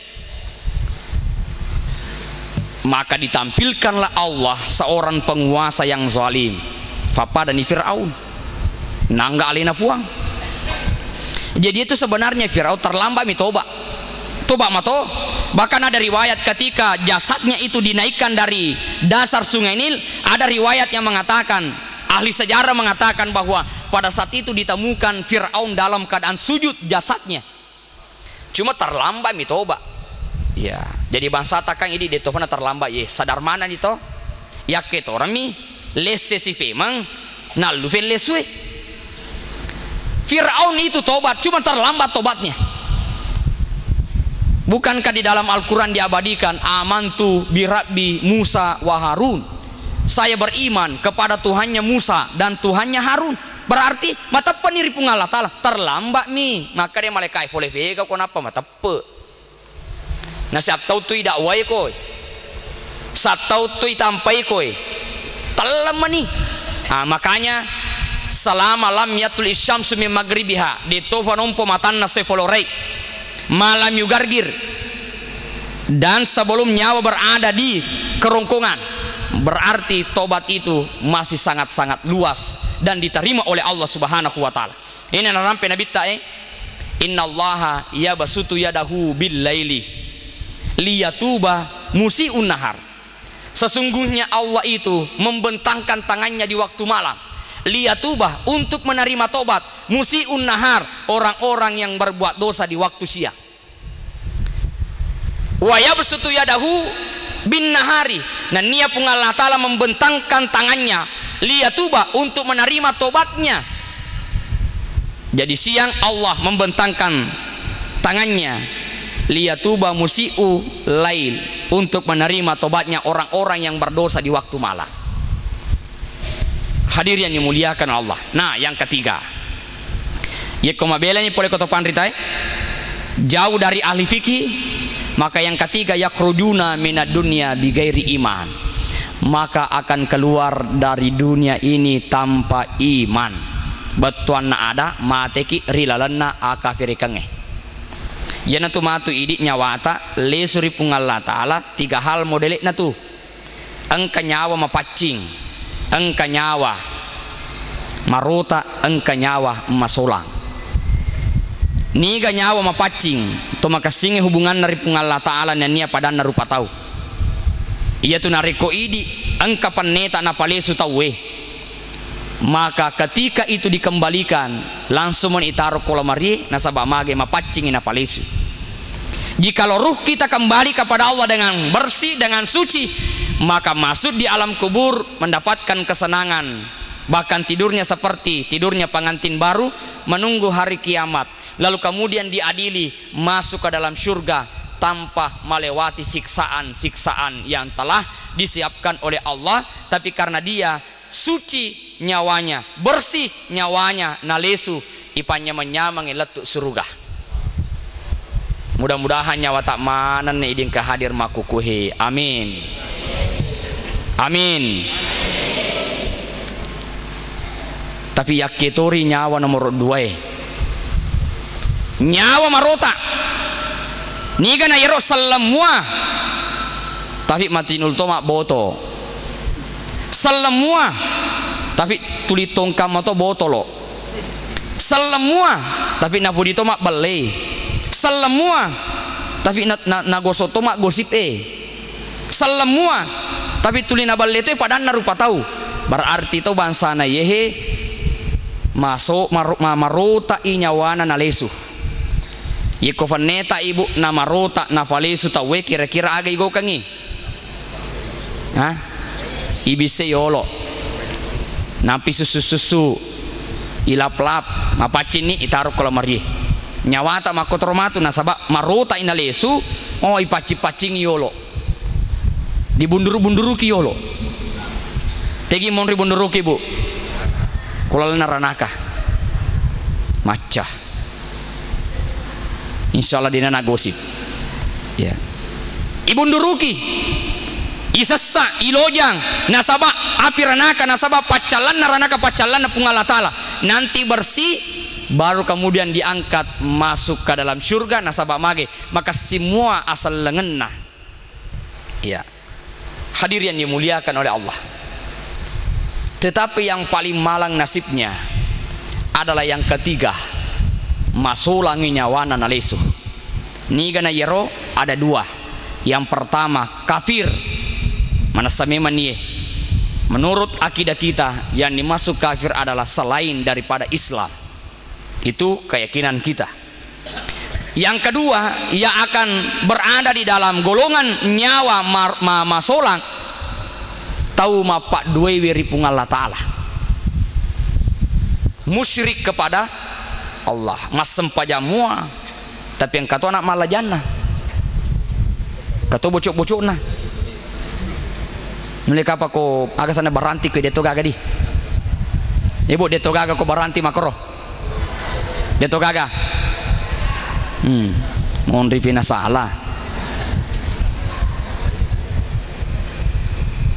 Maka ditampilkanlah Allah seorang penguasa yang zalim. Fapada ni Fir'aun. Nangga alina fuang. Jadi itu sebenarnya Fir'aun terlambat mitoba. Toba mato, bahkan ada riwayat ketika jasadnya itu dinaikkan dari dasar sungai Nil, ada riwayat yang mengatakan, ahli sejarah mengatakan bahwa pada saat itu ditemukan Fir'aun dalam keadaan sujud jasadnya, cuma terlambat mitoba. Ya, jadi bangsa takang ini ditofana terlambat ye, sadar mana nih toh? Ya kita orang nih lesse si femang nalu fen leswe. Fir'aun itu tobat, cuma terlambat tobatnya. Bukankah di dalam Al-Quran diabadikan, amantu bi Rabbi Musa wa Harun, saya beriman kepada Tuhannya Musa dan Tuhannya Harun. Berarti mata peniri pun Allah Ta'ala terlambat mi, maka dia malaikat boleh vega kenapa mata pe. Nah siap tahu tu tidak wai koi, saat tahu tu tampai koi telam nih. Makanya selama lam yatul isyamsu min maghribiha ditofa nompo matanna sefolorei malam yugargir, dan sebelum nyawa berada di kerongkongan, berarti tobat itu masih sangat-sangat luas dan diterima oleh Allah Subhanahu wa taala. Ini narampe Nabi ta'e, innallaha yabsutu yadahu bil laili liyatuba musiun nahar. Sesungguhnya Allah itu membentangkan tangannya di waktu malam, liyatubah, untuk menerima tobat, musiun nahar, orang-orang yang berbuat dosa di waktu siang. Wa yabsutu yadahu bin nahari, dan niat pun Allah Ta'ala membentangkan tangannya liyatubah, untuk menerima tobatnya. Jadi siang Allah membentangkan tangannya liyatubah musiu lail, untuk menerima tobatnya orang-orang yang berdosa di waktu malam. Hadirin yang dimuliakan Allah. Nah, yang ketiga, ya komabelanya boleh kotopan ritai jauh dari ahli fikih. Maka yang ketiga, yakhrujuna minad dunya bighairi iman, maka akan keluar dari dunia ini tanpa iman. Betuanna ada mateki rilalanna akafiri kangeh. Yana tu matu idik nyawata lesuri pung Allah Ta'ala tiga hal modelek na tu. Engka nyawa mapacing, engka nyawa marota, engka nyawa masolang. Niga nyawa mapacing to makasingi hubungan dari pung Allah Ta'ala nania pada narupa tahu. Ia tu nariko idi engka paneta na palesu tawe. Maka ketika itu dikembalikan langsung menitaruh kolamari nasabah mage mapacing na palesu. Jikalau ruh kita kembali kepada Allah dengan bersih, dengan suci, maka masuk di alam kubur mendapatkan kesenangan, bahkan tidurnya seperti tidurnya pengantin baru menunggu hari kiamat, lalu kemudian diadili masuk ke dalam surga tanpa melewati siksaan-siksaan yang telah disiapkan oleh Allah. Tapi karena dia suci nyawanya, bersih nyawanya, nalesu ipanya menyamangi letuk surga. Mudah-mudahan nyawa tak mana nih idin kehadir makukuhi. Amin. Amin. Tapi yakitori nyawa nomor 2, nyawa marota niga na yero semua, tapi mati nultoma boto semua, tapi tulitong kamato botolo semua, tapi napudito mak bale semua, tapi nagosoto mak gosip semua, tapi tulina bale itu padahal narupa tahu. Berarti itu bangsa na yehe masuk marota inyawana nalesu. Yeko faneta ibu na marota na falesu tawe kira-kira aga igo kangi. Ibise yolo. Nampi susu ilap-lap mapacin ni itaruh kolamari. Nyawata makotromatu nasabak marota inalesu, oh ipaci-pacing yolo. Dibundur-bunduruki yolo. Tegi monri bunduruki bu. Kulal naranaka. Macah. Insyaallah dina nagosip. Ya. Ibunduruki. Isessa ilojang nasabak api ranaka nasabak pacalan naranaka pacalan pung Allah Ta'ala. Nanti bersih baru kemudian diangkat masuk ke dalam surga nasabak mage, maka semua asal lengenna. Ya. Hadirin yang dimuliakan oleh Allah. Tetapi yang paling malang nasibnya adalah yang ketiga, masulangi nyawana nalesu. Niga na yero ada 2. Yang pertama kafir, mana sameman ye. Menurut akidah kita yang dimasuk kafir adalah selain daripada Islam. Itu keyakinan kita. Yang kedua, ia akan berada di dalam golongan nyawa masolang, tahu mapak dua wiripung Allah Ta'ala, musyrik kepada Allah, ngasem pajamua, tapi yang kata anak malah jannah, kata bocok-bocok nah, mereka apa ko agak sana baranti ke dia toga gadi, ibu dia toga ko baranti makro, dia toga ga, mohon ripina salah,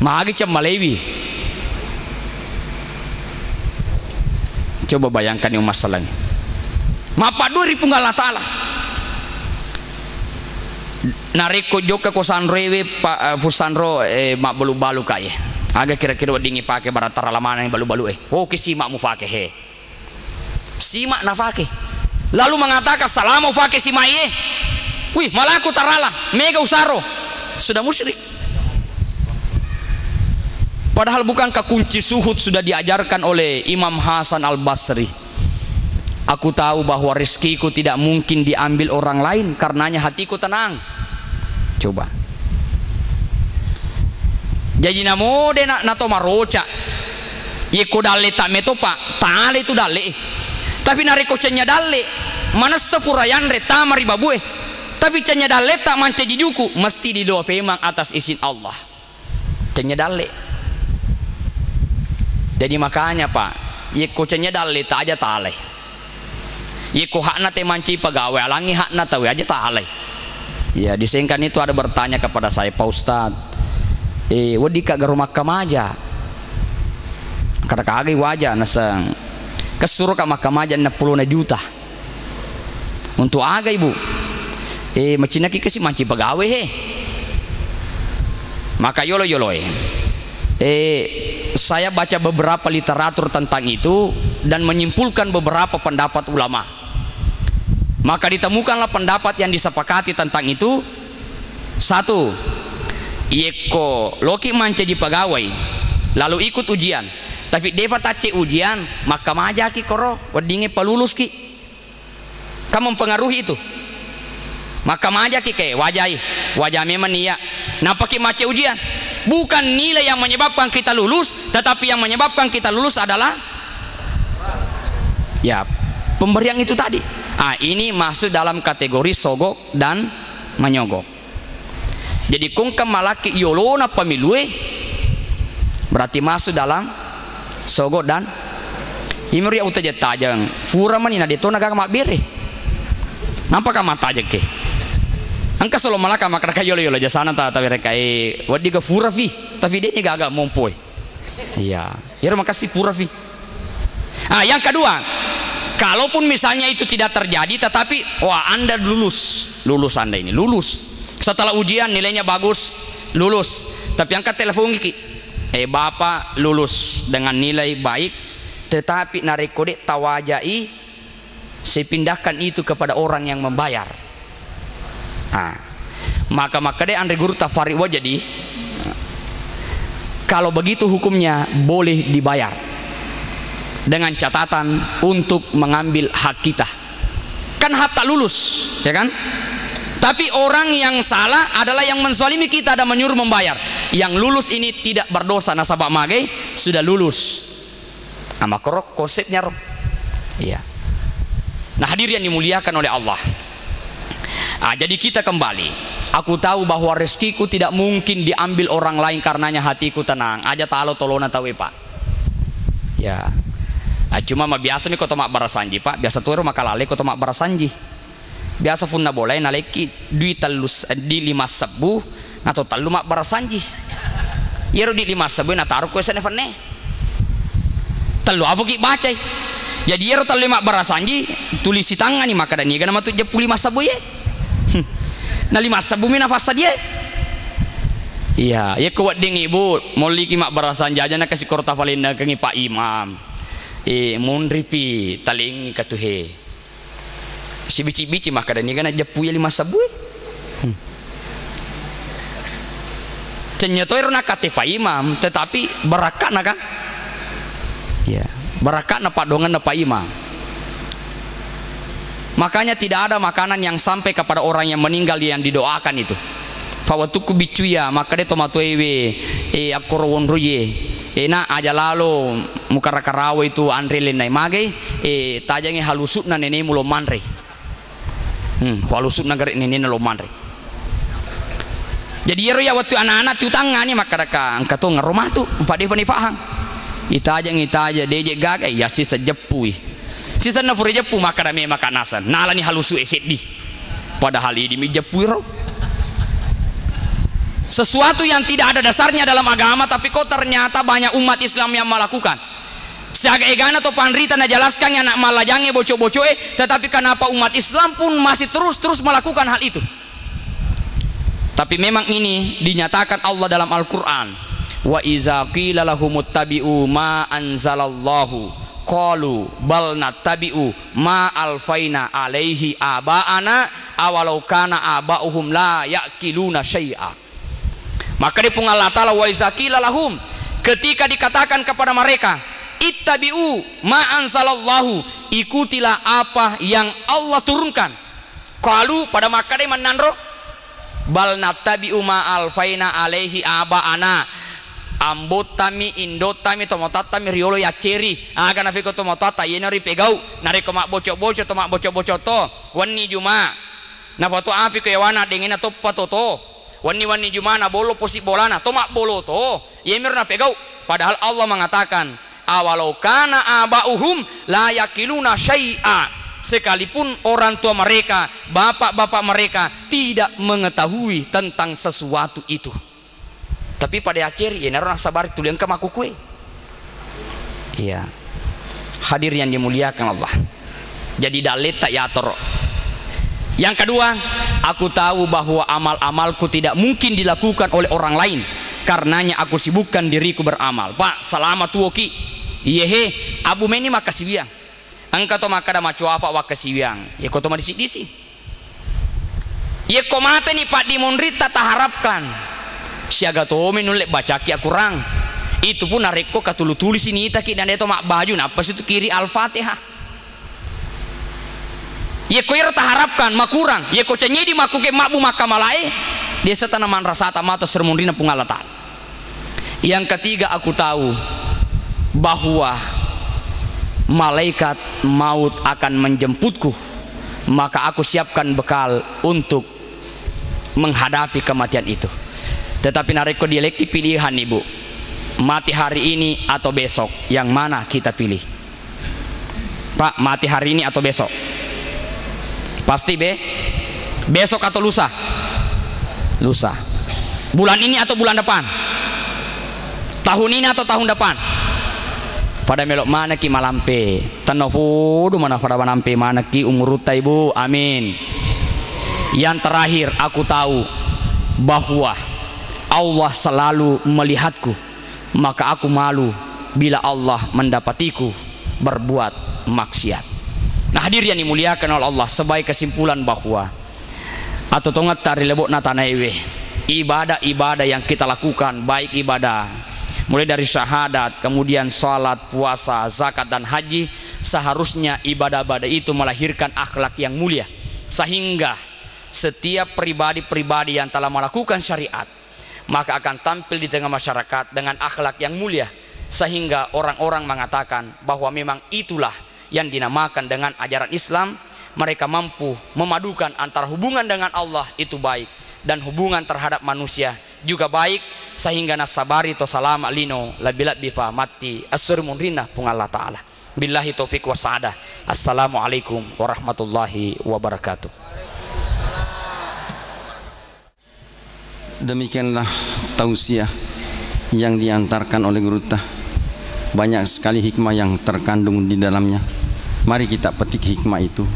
magi cem Malewi. Coba bayangkan yang masalahnya. Mapa dua ribu Allah Ta'ala. Nariko joka ko sanrewe pak fusanro mak balu-balu kaya. Agak kira-kira dingi pakai baratara lamana yang balu-balu Oh kisimak mu pakai he. Simak na pakai. Lalu mengatakan salamu pakai simak ye. Wih malah aku tarala mega usaro. Sudah musyrik. Padahal bukankah kunci suhud sudah diajarkan oleh Imam Hasan Al-Basri? Aku tahu bahwa rezekiku tidak mungkin diambil orang lain, karenanya hatiku tenang. Coba. Jadi namo de nato maroca. Yeko dalle tak meto pak, tale itu dalle. Tapi nariko cenya dalle, mana sepurayan reta mari babue. Tapi cenya dalle tak mance diduku, mesti didoa memang atas izin Allah. Cenya dalle. Jadi makanya pak, yeko cenya dalle tak aja tale. Yeko hakna te manci pegawai, alangi hakna tawe aja tale. Ya disingkan itu ada bertanya kepada saya, Pak Ustad, wadi kak garumah kamaja, kata kagi wajah nasang, kesuruh kak makamaja 60 juta. Untuk aga ibu, macina kiki si manci pegawai he. Maka yolo saya baca beberapa literatur tentang itu dan menyimpulkan beberapa pendapat ulama. Maka ditemukanlah pendapat yang disepakati tentang itu. Satu, yeko loki mance di pegawai lalu ikut ujian, tapi deva tace ujian maka majaki koro wadinge palulus ki, kamu mempengaruhi itu. Maka majaki ke wajah memang iya napaki mace ujian. Bukan nilai yang menyebabkan kita lulus, tetapi yang menyebabkan kita lulus adalah ya pemberian itu tadi. Ini masuk dalam kategori sogok dan menyogok. Jadi kungkam malaki yolona pemilue berarti masuk dalam sogok dan imri utaja tajang fura manina detona gaga makbere. Nampak mata aja ke angka solo malaka makaka yolo jasana ta reka wadi ga fura fi tapi dia agak mompoi. Iya ya makasih pura fi. Yang kedua, kalaupun misalnya itu tidak terjadi tetapi wah anda lulus anda ini lulus setelah ujian nilainya bagus lulus, tapi angkat telepon iki bapak lulus dengan nilai baik tetapi narekode tawajai saya pindahkan itu kepada orang yang membayar. Maka deh andre guru tafari jadi kalau begitu hukumnya boleh dibayar dengan catatan untuk mengambil hak kita, kan hak tak lulus ya kan, tapi orang yang salah adalah yang menzalimi kita dan menyuruh membayar. Yang lulus ini tidak berdosa nasabah mage sudah lulus sama korok konsepnya iya. Nah hadirin yang dimuliakan oleh Allah, jadi kita kembali. Aku tahu bahwa rezekiku tidak mungkin diambil orang lain, karenanya hatiku tenang. Aja talo tolona tahu pak. Ya. Cuma biasa nih kota mak barasanji pak. Biasa tuh rumah kalale kota mak barasanji. Biasa funna boleh naleki duit talus di 5 sebu atau talu mak barasanji. Yero di 5 sebu na taruh ko sana fane. Talu apa ki baca. Jadi yero talu mak barasanji tulis di tangan nih maka dan iga nama tu 5 sebu ye. Na 5 sebu mina fasa dia. Iya, ya kuat ding ibu mau liki mak barasanji aja na kasih korta valinda kengi Pak Imam. Mun ripi talingi katuhe. Si bici-bici maka dan iga na jepuya 5 sebu. Ternyata itu nak kate Pak Imam, tetapi berakat nak kan? Ya, berakat na Pak dongan na Pak Imam. Makanya tidak ada makanan yang sampai kepada orang yang meninggal yang didoakan itu. Fawatuku bicuya maka dia tomatoewe akorwon roye na aja lalu mukarakarawa itu andre lenai mage tajangi halusut na nene mulo manre halusut na garik nene lo manre. Jadi ya waktu anak-anak tu tangannya maka angkat tu ngerumah tu pada faham itaja deje gag ya si sejepui si sana fure jepu maka dame maka nasan nalani halusu eseddi padahal ini mi jepui ro sesuatu yang tidak ada dasarnya dalam agama tapi kok ternyata banyak umat Islam yang melakukan seaga egana atau panrita na jelaskan yang nak malajange bocok-bocok tetapi kenapa umat Islam pun masih terus melakukan hal itu. Tapi memang ini dinyatakan Allah dalam Al-Quran. Wa iza qila lahum ittabi'u ma anzalallahu qalu bal nattabi'u ma alfaina alaihi aba'ana awalau kana aba'uhum la ya'qiluna syai'a. Maka di pun Allah Ta'ala wa iza qila lahum, ketika dikatakan kepada mereka ittabi'u ma anzalallahu, ikutilah apa yang Allah turunkan. Qalu pada maka dia menandro bal nattabi'u ma alfaina alaihi aba'ana ambotami indotami tomotatami riolo ya ceri aga nafiko tomotata yena ri pegau nariko mak bocok-bocok to mak bocok-bocok to wani juma na foto api ke wana dengena to patoto wani juma na bolo posi bolana to mak bolo to yemir na pegau padahal Allah mengatakan awalau kana aba'uhum la yakiluna syai'a, sekalipun orang tua mereka, bapak-bapak mereka tidak mengetahui tentang sesuatu itu. Tapi pada akhir ya narona sabar tulian ke maku kue. Iya. Hadir yang dimuliakan Allah. Jadi dalet tak yator. Yang kedua, aku tahu bahwa amal-amalku tidak mungkin dilakukan oleh orang lain. Karenanya aku sibukkan diriku beramal. Pak, selamat tuoki. Iyehe, abu meni makasih biang. Angka to maka da macuafa wa kasiwiang ya ko to ma disi ya ko mate ni pak di monrita tak harapkan siaga to menulek bacaki kurang itu pun nareko katulu tulis ini taki dan itu mak baju apa situ kiri al-fatihah ya ko ira tak harapkan makurang ya ko cenye di makuke makbu makamalae dia setanaman rasata mato sermunrina pungalatan. Yang ketiga aku tahu bahwa malaikat maut akan menjemputku, maka aku siapkan bekal untuk menghadapi kematian itu. Tetapi nareko dialekti pilihan ibu, mati hari ini atau besok, yang mana kita pilih? Pak, mati hari ini atau besok? Pasti besok atau lusa? Lusa. Bulan ini atau bulan depan? Tahun ini atau tahun depan? Pada melok mana ki malampe tanofudu mana pada manampe mana ki umuruta ibu, amin. Yang terakhir aku tahu bahwa Allah selalu melihatku, maka aku malu bila Allah mendapatiku berbuat maksiat. Nah hadir yang dimuliakan oleh Allah, sebagai kesimpulan bahwa atau tongat tari lebok natanaiwe ibadah-ibadah yang kita lakukan, baik ibadah mulai dari syahadat, kemudian salat, puasa, zakat dan haji, seharusnya ibadah-ibadah itu melahirkan akhlak yang mulia, sehingga setiap pribadi-pribadi yang telah melakukan syariat maka akan tampil di tengah masyarakat dengan akhlak yang mulia, sehingga orang-orang mengatakan bahwa memang itulah yang dinamakan dengan ajaran Islam. Mereka mampu memadukan antara hubungan dengan Allah itu baik dan hubungan terhadap manusia juga baik, sehingga nasabari to salama lino labilat bifa mati asrmun rina pung Allah Ta'ala. Billahi taufiq wa sa'adah. Assalamualaikum warahmatullahi wabarakatuh. Demikianlah tausiah yang diantarkan oleh Guru Tah. Banyak sekali hikmah yang terkandung di dalamnya. Mari kita petik hikmah itu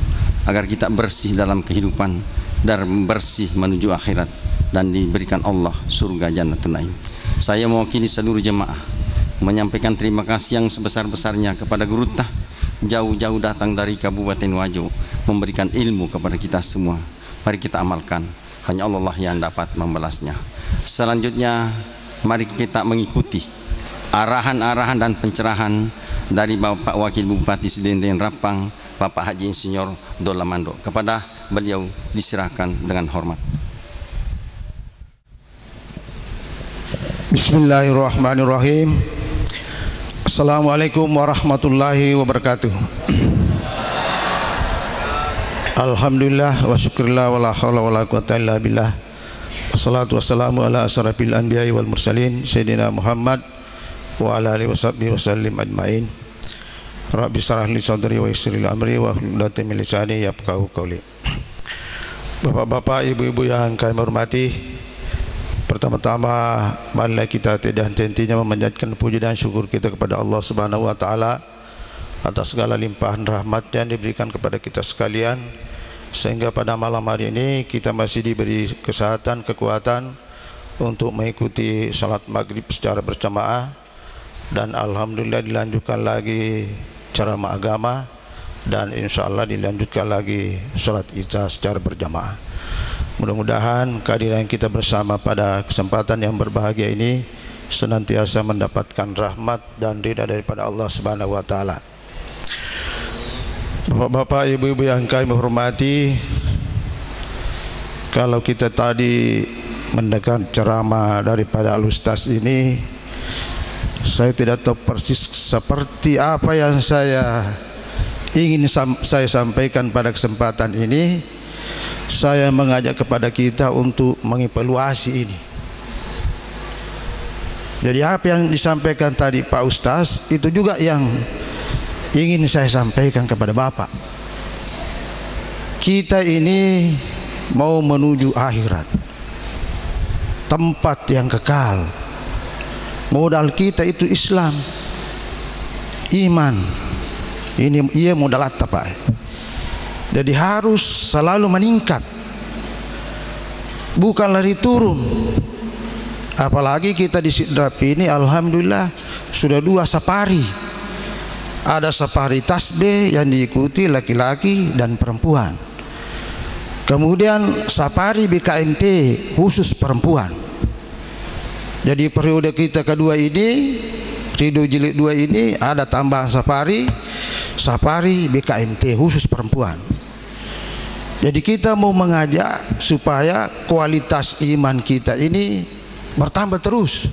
agar kita bersih dalam kehidupan dan bersih menuju akhirat dan diberikan Allah surga Jannatul Naim. Saya mewakili seluruh jemaah menyampaikan terima kasih yang sebesar-besarnya kepada Guru Tah, jauh-jauh datang dari Kabupaten Wajo memberikan ilmu kepada kita semua. Mari kita amalkan, hanya Allah yang dapat membalasnya. Selanjutnya mari kita mengikuti arahan-arahan dan pencerahan dari Bapak Wakil Bupati Sidendeng Rapang, Bapak Haji Insinyur Dolamando. Kepada beliau diserahkan dengan hormat. Bismillahirrahmanirrahim. Assalamualaikum warahmatullahi wabarakatuh. Alhamdulillah wa syukurillah wa la hawla wa la quwwata illa billah. Wassalatu wassalamu ala asrafil anbiya'i wal mursalin Sayyidina Muhammad wa ala alihi washabbihi wasallim ajma'in. Rabbi shrah li sadri wa yassir li amri wa hlul 'uqdatam min lisani yafqahu qawli. Bapak-bapak, ibu-ibu yang kami hormati, pertama-tama marilah kita tidak henti-hentinya memanjatkan puji dan syukur kita kepada Allah Subhanahu wa taala atas segala limpahan rahmat yang diberikan kepada kita sekalian, sehingga pada malam hari ini kita masih diberi kesehatan, kekuatan untuk mengikuti salat maghrib secara berjamaah, dan alhamdulillah dilanjutkan lagi ceramah agama, dan insya Allah dilanjutkan lagi salat isya secara berjamaah. Mudah-mudahan kehadiran kita bersama pada kesempatan yang berbahagia ini senantiasa mendapatkan rahmat dan ridha daripada Allah Subhanahu wa taala. Bapak-bapak, ibu-ibu yang kami hormati, kalau kita tadi mendengar ceramah daripada Al-Ustaz ini, saya tidak tahu persis seperti apa yang saya ingin saya sampaikan pada kesempatan ini. Saya mengajak kepada kita untuk mengevaluasi ini. Jadi apa yang disampaikan tadi Pak Ustaz itu juga yang ingin saya sampaikan kepada Bapak. Kita ini mau menuju akhirat, tempat yang kekal. Modal kita itu Islam, iman. Ini ia modal apa, Pak? Jadi harus selalu meningkat, bukan lari turun. Apalagi kita di Sidrap ini alhamdulillah sudah 2 safari. Ada safari tasbih yang diikuti laki-laki dan perempuan. Kemudian safari BKMT khusus perempuan. Jadi periode kita kedua ini, Ridho Jilid 2 ini ada tambahan safari BKMT khusus perempuan. Jadi kita mau mengajak supaya kualitas iman kita ini bertambah terus.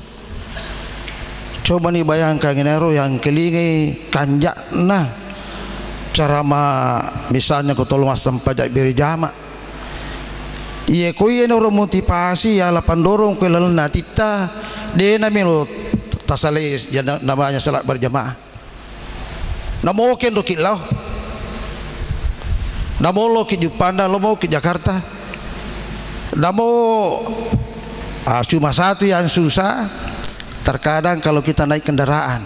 Coba nih bayangkan nero yang kelingi kanjak nah ceramah misalnya kutolong asam pajak berjama. Iya kuyen orang motivasi ya lapan dorong ke lelna tita dia namanya tasale ya namanya salat berjamaah. Namo ken dokit lau. Namo lo ke Jepanda, lo mau ke Jakarta. Namo cuma satu yang susah. Terkadang kalau kita naik kendaraan,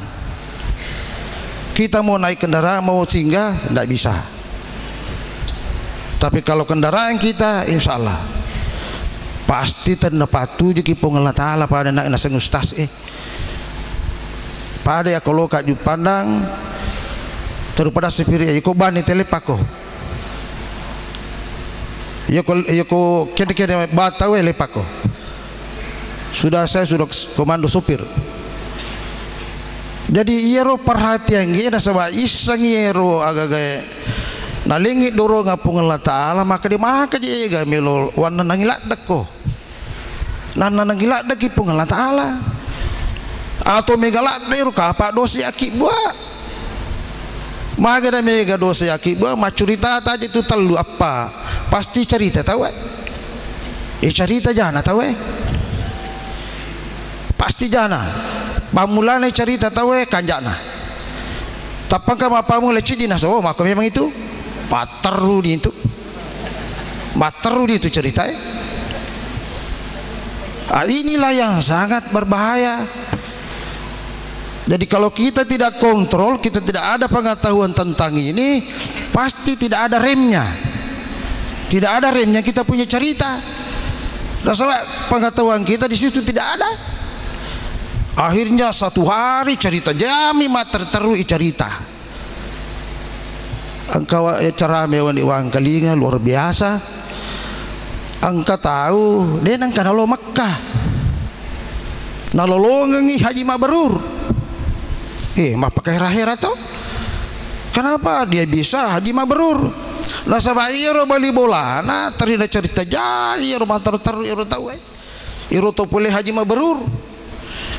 kita mau naik kendaraan mau singgah tidak bisa. Tapi kalau kendaraan kita insya Allah pasti terdapatu jadi pengelah taala pada nak naseng ustaz pada ya kalau kak Jepandang daripada sepiri ya ko bani telepako ya ko kene batawe lepako. Saya sudah komando supir. Jadi iero perhatian gina sama isang iero agak nalingi dorong ngapung Allah Ta'ala maka di maka jega melo wana nangilat deko nana nangilat deki pung Allah Ta'ala atau megalat deru kapa dosi aki buah maka da mega dosi aki buah macurita aja itu telu apa pasti cerita tahu cerita jana tahu pasti jana pamulana cerita tahu kanjana tapangka mapamu leci dinas oh maka memang itu materu di itu cerita inilah yang sangat berbahaya. Jadi kalau kita tidak kontrol, kita tidak ada pengetahuan tentang ini, pasti tidak ada remnya. Tidak ada remnya kita punya cerita. Dan soal pengetahuan kita di situ tidak ada. Akhirnya satu hari cerita jami mater teru cerita. Engkau cara mewan iwang kalinga luar biasa. Engkau tahu dia nangka nalo Makkah. Nalolongengi Haji Mabrur. Mah pakai rahira tuh. Kenapa dia bisa Haji Mabrur? Lah sabairo bali bola. Nah terida cerita jaya rumah taru iro tahu iro to boleh Haji Mabrur.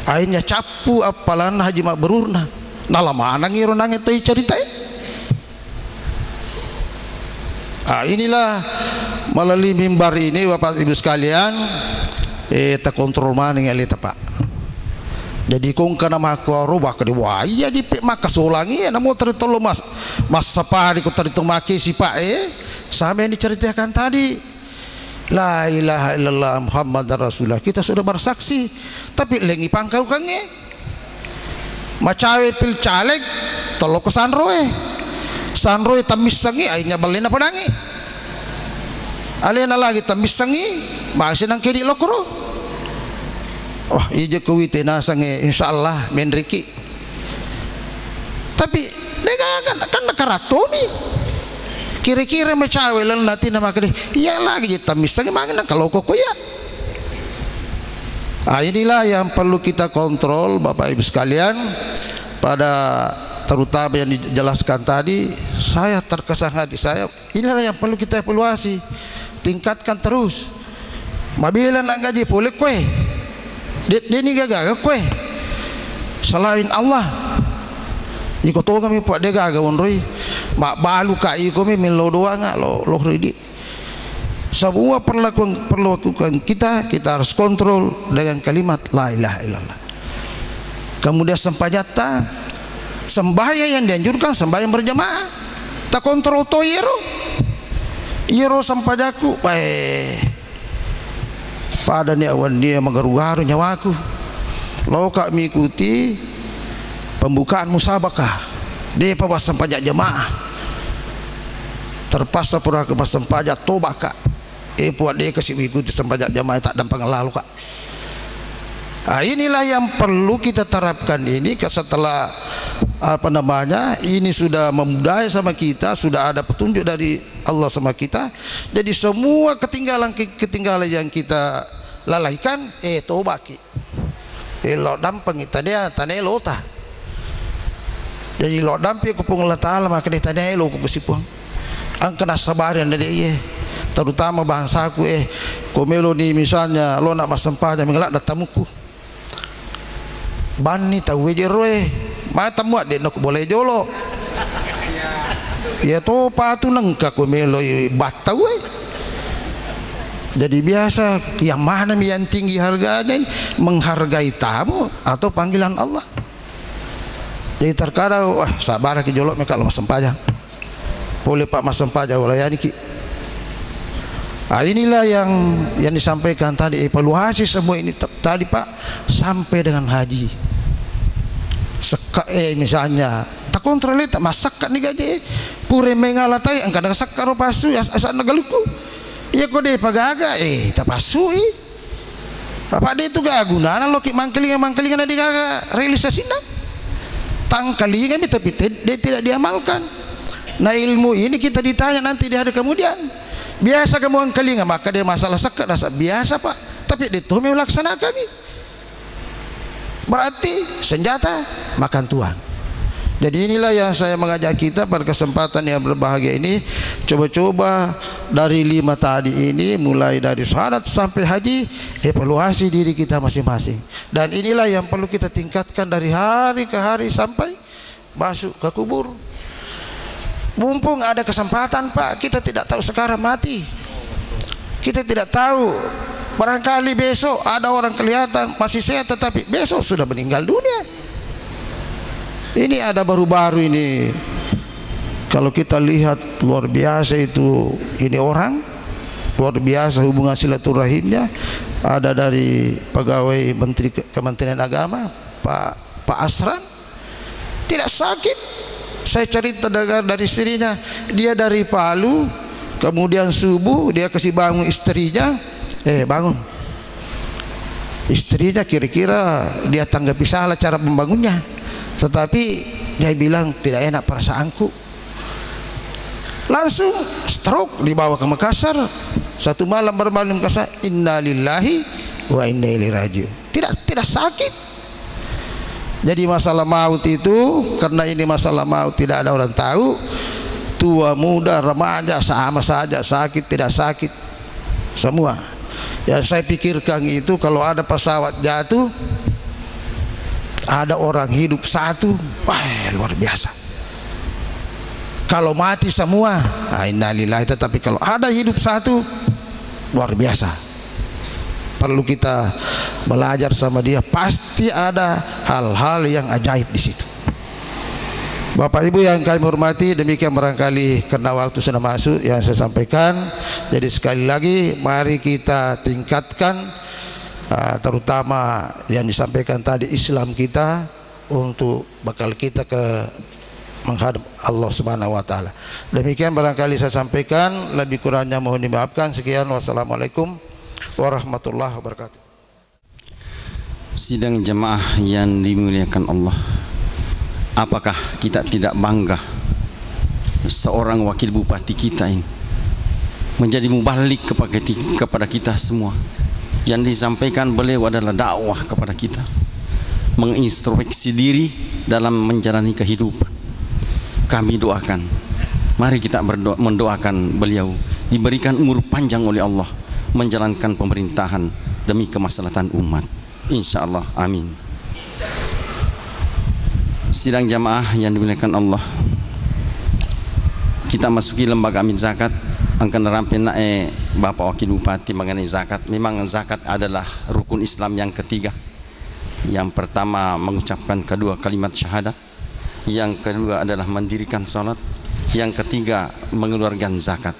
akhirnya capu apalan Haji Mak berurna nala mana ngiro nangis teh cerita. Inilah melalui mimbar ini Bapak Ibu sekalian tak kontrol maning ali Pak. Jadi kung kana mako rubah ke dewa iya di maka solangi namo tertolo mas sapari ko terito maki si Pak sampai yang diceritakan tadi la ilaha illallah Muhammadar Rasulullah kita sudah bersaksi tapi lengi pangkau kange macawe pil caleg tolo ke sanroe tamis sangi akhirnya balena padangi alena lagi tamis sangi masih nang kiri lokro. Oh iya kuwite nasange insyaallah menriki. Tapi dega kan karatoni. Kira-kira macawe lan nanti nama kade. Iya lagi tamis sangi mangina kalau kok ya. Inilah yang perlu kita kontrol Bapak Ibu sekalian. Pada terutama yang dijelaskan tadi, saya terkesan hati saya. Inilah yang perlu kita evaluasi, tingkatkan terus. Mabila nak gaji boleh kue. Dia ni gagal kue selain Allah iko to kami pak dia gagal onroi mak balu kai kami milo doa ngak lo redi semua perlakuan kita harus kontrol dengan kalimat la ilaha illallah. Kemudian sempajata sembahyang yang dianjurkan sembahyang berjamaah tak kontrol to yero sampajaku pada ni awan dia mengaruh nyawaku lo kak mengikuti pembukaan musabakah dia pawasan pajak jemaah terpaksa pura ke pawasan pajak toba kak buat dia kasih mengikuti sempajak jemaah tak dampang lalu kak. Inilah yang perlu kita terapkan ini setelah ini sudah memudai sama kita, sudah ada petunjuk dari Allah sama kita. Jadi semua ketinggalan yang kita lalaikan tobaki lo dampang kita dia tanah lota. Jadi lo dampi ko pung taala maka dia tanah lo ko kesipuang ang kena sabaran dari terutama bahasaku komelo ni misalnya lo nak masampaja mengelak datamuku bani tahu jeroe mata muat dia nak boleh jolo ya to patu nengka komelo batau Jadi biasa yang mana yang tinggi harganya menghargai tamu atau panggilan Allah. Jadi terkadang wah sabar ki jolok mereka lemas sempajang. Boleh Pak Mas sempajang oleh yani ki. Inilah yang disampaikan tadi, evaluasi semua ini tadi Pak sampai dengan haji. Misalnya tak kontrol tak masak kan ni gaji pure mengalatai angkat dengan sakaro pasu asal nagaluku. Iya kok deh pagaga tak pasu apa dia itu gak guna lo ki mangkelingan dia gak realisasi nak tangkalingan tapi dia tidak diamalkan. Nah ilmu ini kita ditanya nanti di hari kemudian. Biasa kamu angkelingan maka dia masalah sekat rasa biasa Pak, tapi dia tuh melaksanakan ini. Berarti senjata makan Tuhan. Jadi inilah yang saya mengajak kita pada kesempatan yang berbahagia ini, coba-coba dari 5 tadi ini, mulai dari syahadat sampai haji, evaluasi diri kita masing-masing. Dan inilah yang perlu kita tingkatkan dari hari ke hari sampai masuk ke kubur. Mumpung ada kesempatan Pak, kita tidak tahu sekarang mati, kita tidak tahu, barangkali besok ada orang kelihatan masih sehat tetapi besok sudah meninggal dunia. Ini ada baru-baru ini, kalau kita lihat luar biasa itu, ini orang luar biasa hubungan silaturahimnya. Ada dari pegawai Menteri Kementerian Agama Pak Asran tidak sakit. Saya cerita dari istrinya, dia dari Palu, kemudian subuh dia kasih bangun istrinya, bangun. Istrinya kira-kira dia tanggapi salah cara membangunnya, tetapi dia bilang tidak enak perasaanku. Langsung stroke, dibawa ke Makassar. Satu malam bermalam ke Makassar, innalillahi wa inna ilaihi raji'un. Tidak sakit. Jadi masalah maut itu, karena ini masalah maut tidak ada orang tahu, tua muda remaja sama saja, sakit tidak sakit semua. Yang saya pikirkan itu kalau ada pesawat jatuh Ada orang hidup satu, wah luar biasa. Kalau mati semua, innalillahi, tetapi kalau ada hidup satu, luar biasa. Perlu kita belajar sama dia, pasti ada hal-hal yang ajaib di situ. Bapak Ibu yang kami hormati, demikian barangkali karena waktu sudah masuk yang saya sampaikan. Jadi sekali lagi mari kita tingkatkan terutama yang disampaikan tadi, Islam kita untuk bakal kita ke menghadap Allah Subhanahu wa taala. Demikian barangkali saya sampaikan, lebih kurangnya mohon dimaafkan. Sekian, wassalamualaikum warahmatullahi wabarakatuh. Sidang jemaah yang dimuliakan Allah, apakah kita tidak bangga seorang wakil bupati kita ini menjadi mubalik kepada kita semua? Yang disampaikan beliau adalah dakwah kepada kita, mengintrospeksi diri dalam menjalani kehidupan. Kami doakan, mari kita mendoakan beliau diberikan umur panjang oleh Allah, menjalankan pemerintahan demi kemaslahatan umat, insyaallah, amin. Sidang jamaah yang dimuliakan Allah, kita masuki lembaga amin zakat. Angkan rampin Bapak Wakil Bupati mengenai zakat. Memang zakat adalah rukun Islam yang ketiga. Yang pertama mengucapkan kedua kalimat syahadat, yang kedua adalah mendirikan salat, yang ketiga mengeluarkan zakat.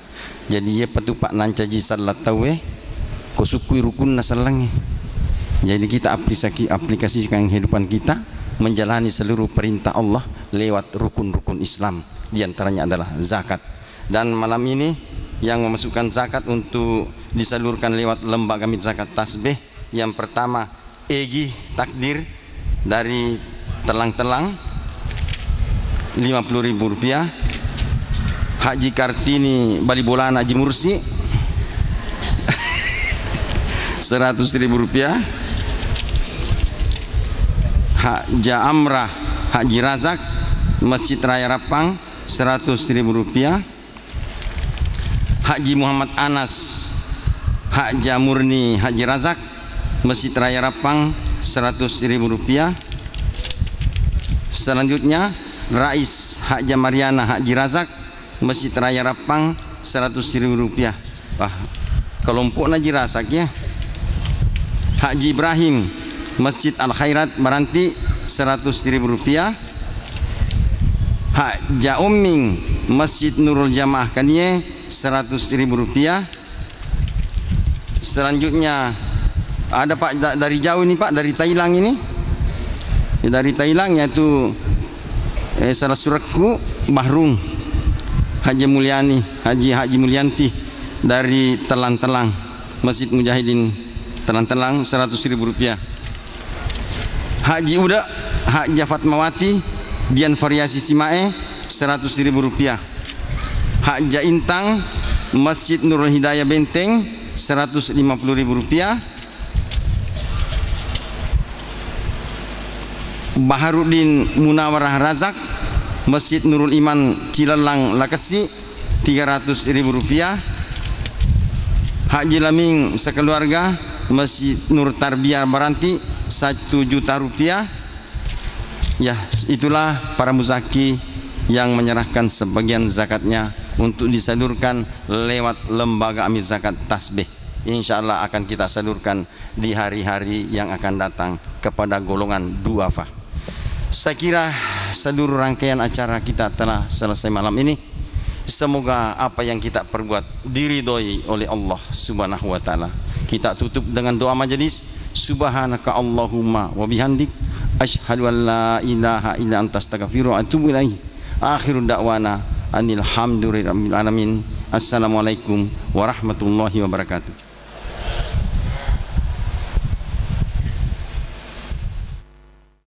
Jadi ia petupak nancaji salat tawe kosukui rukun nasalangi. Jadi kita aplikasikan kehidupan kita menjalani seluruh perintah Allah lewat rukun-rukun Islam, di antaranya adalah zakat. Dan malam ini yang memasukkan zakat untuk disalurkan lewat lembaga amin zakat tasbih, yang pertama Egi Takdir dari Telang-Telang Rp50.000, Haji Kartini Balibolan Haji Mursi Rp100.000, Haja Amrah Haji Razak Masjid Raya Rapang Rp100.000, Haji Muhammad Anas Haja Murni Haji Razak Masjid Raya Rapang Rp100.000. Selanjutnya Rais Haja Mariana Haji Razak Masjid Raya Rapang Rp100.000. Wah, kelompok Haji Razak ya. Haji Ibrahim Masjid Al Khairat Baranti Rp100.000. Haja Umming Masjid Nurul Jamaah Kanie Rp100.000. Selanjutnya ada Pak dari jauh ini Pak, dari Thailand ini, dari Thailand, yaitu salah suratku Bahrung Haji Mulyani Haji Mulyanti dari Telang-Telang Masjid Mujahidin Telang-Telang Rp100.000. Haji Uda Haji Fatmawati Dian Variasi Simae Rp100.000. Haja Intang Masjid Nurul Hidayah Benteng Rp150.000. Baharudin Munawarah Razak Masjid Nurul Iman Cilelang Lakesi Rp300.000. Haji Laming sekeluarga Masjid Nur Tarbiyah Baranti Rp1 juta. Ya, itulah para muzaki yang menyerahkan sebagian zakatnya untuk disalurkan lewat lembaga amin zakat tasbih. Insyaallah akan kita salurkan di hari-hari yang akan datang kepada golongan duafa. Saya kira seluruh rangkaian acara kita telah selesai malam ini. Semoga apa yang kita perbuat diridhoi oleh Allah Subhanahu wa taala. Kita tutup dengan doa majelis. Subhanaka Allahumma wa bihamdik asyhadu an la ilaha illa anta astaghfiruka wa atubu ilaik. Akhirud da'wana anil hamdulillahirabbil alamin. Assalamualaikum warahmatullahi wabarakatuh.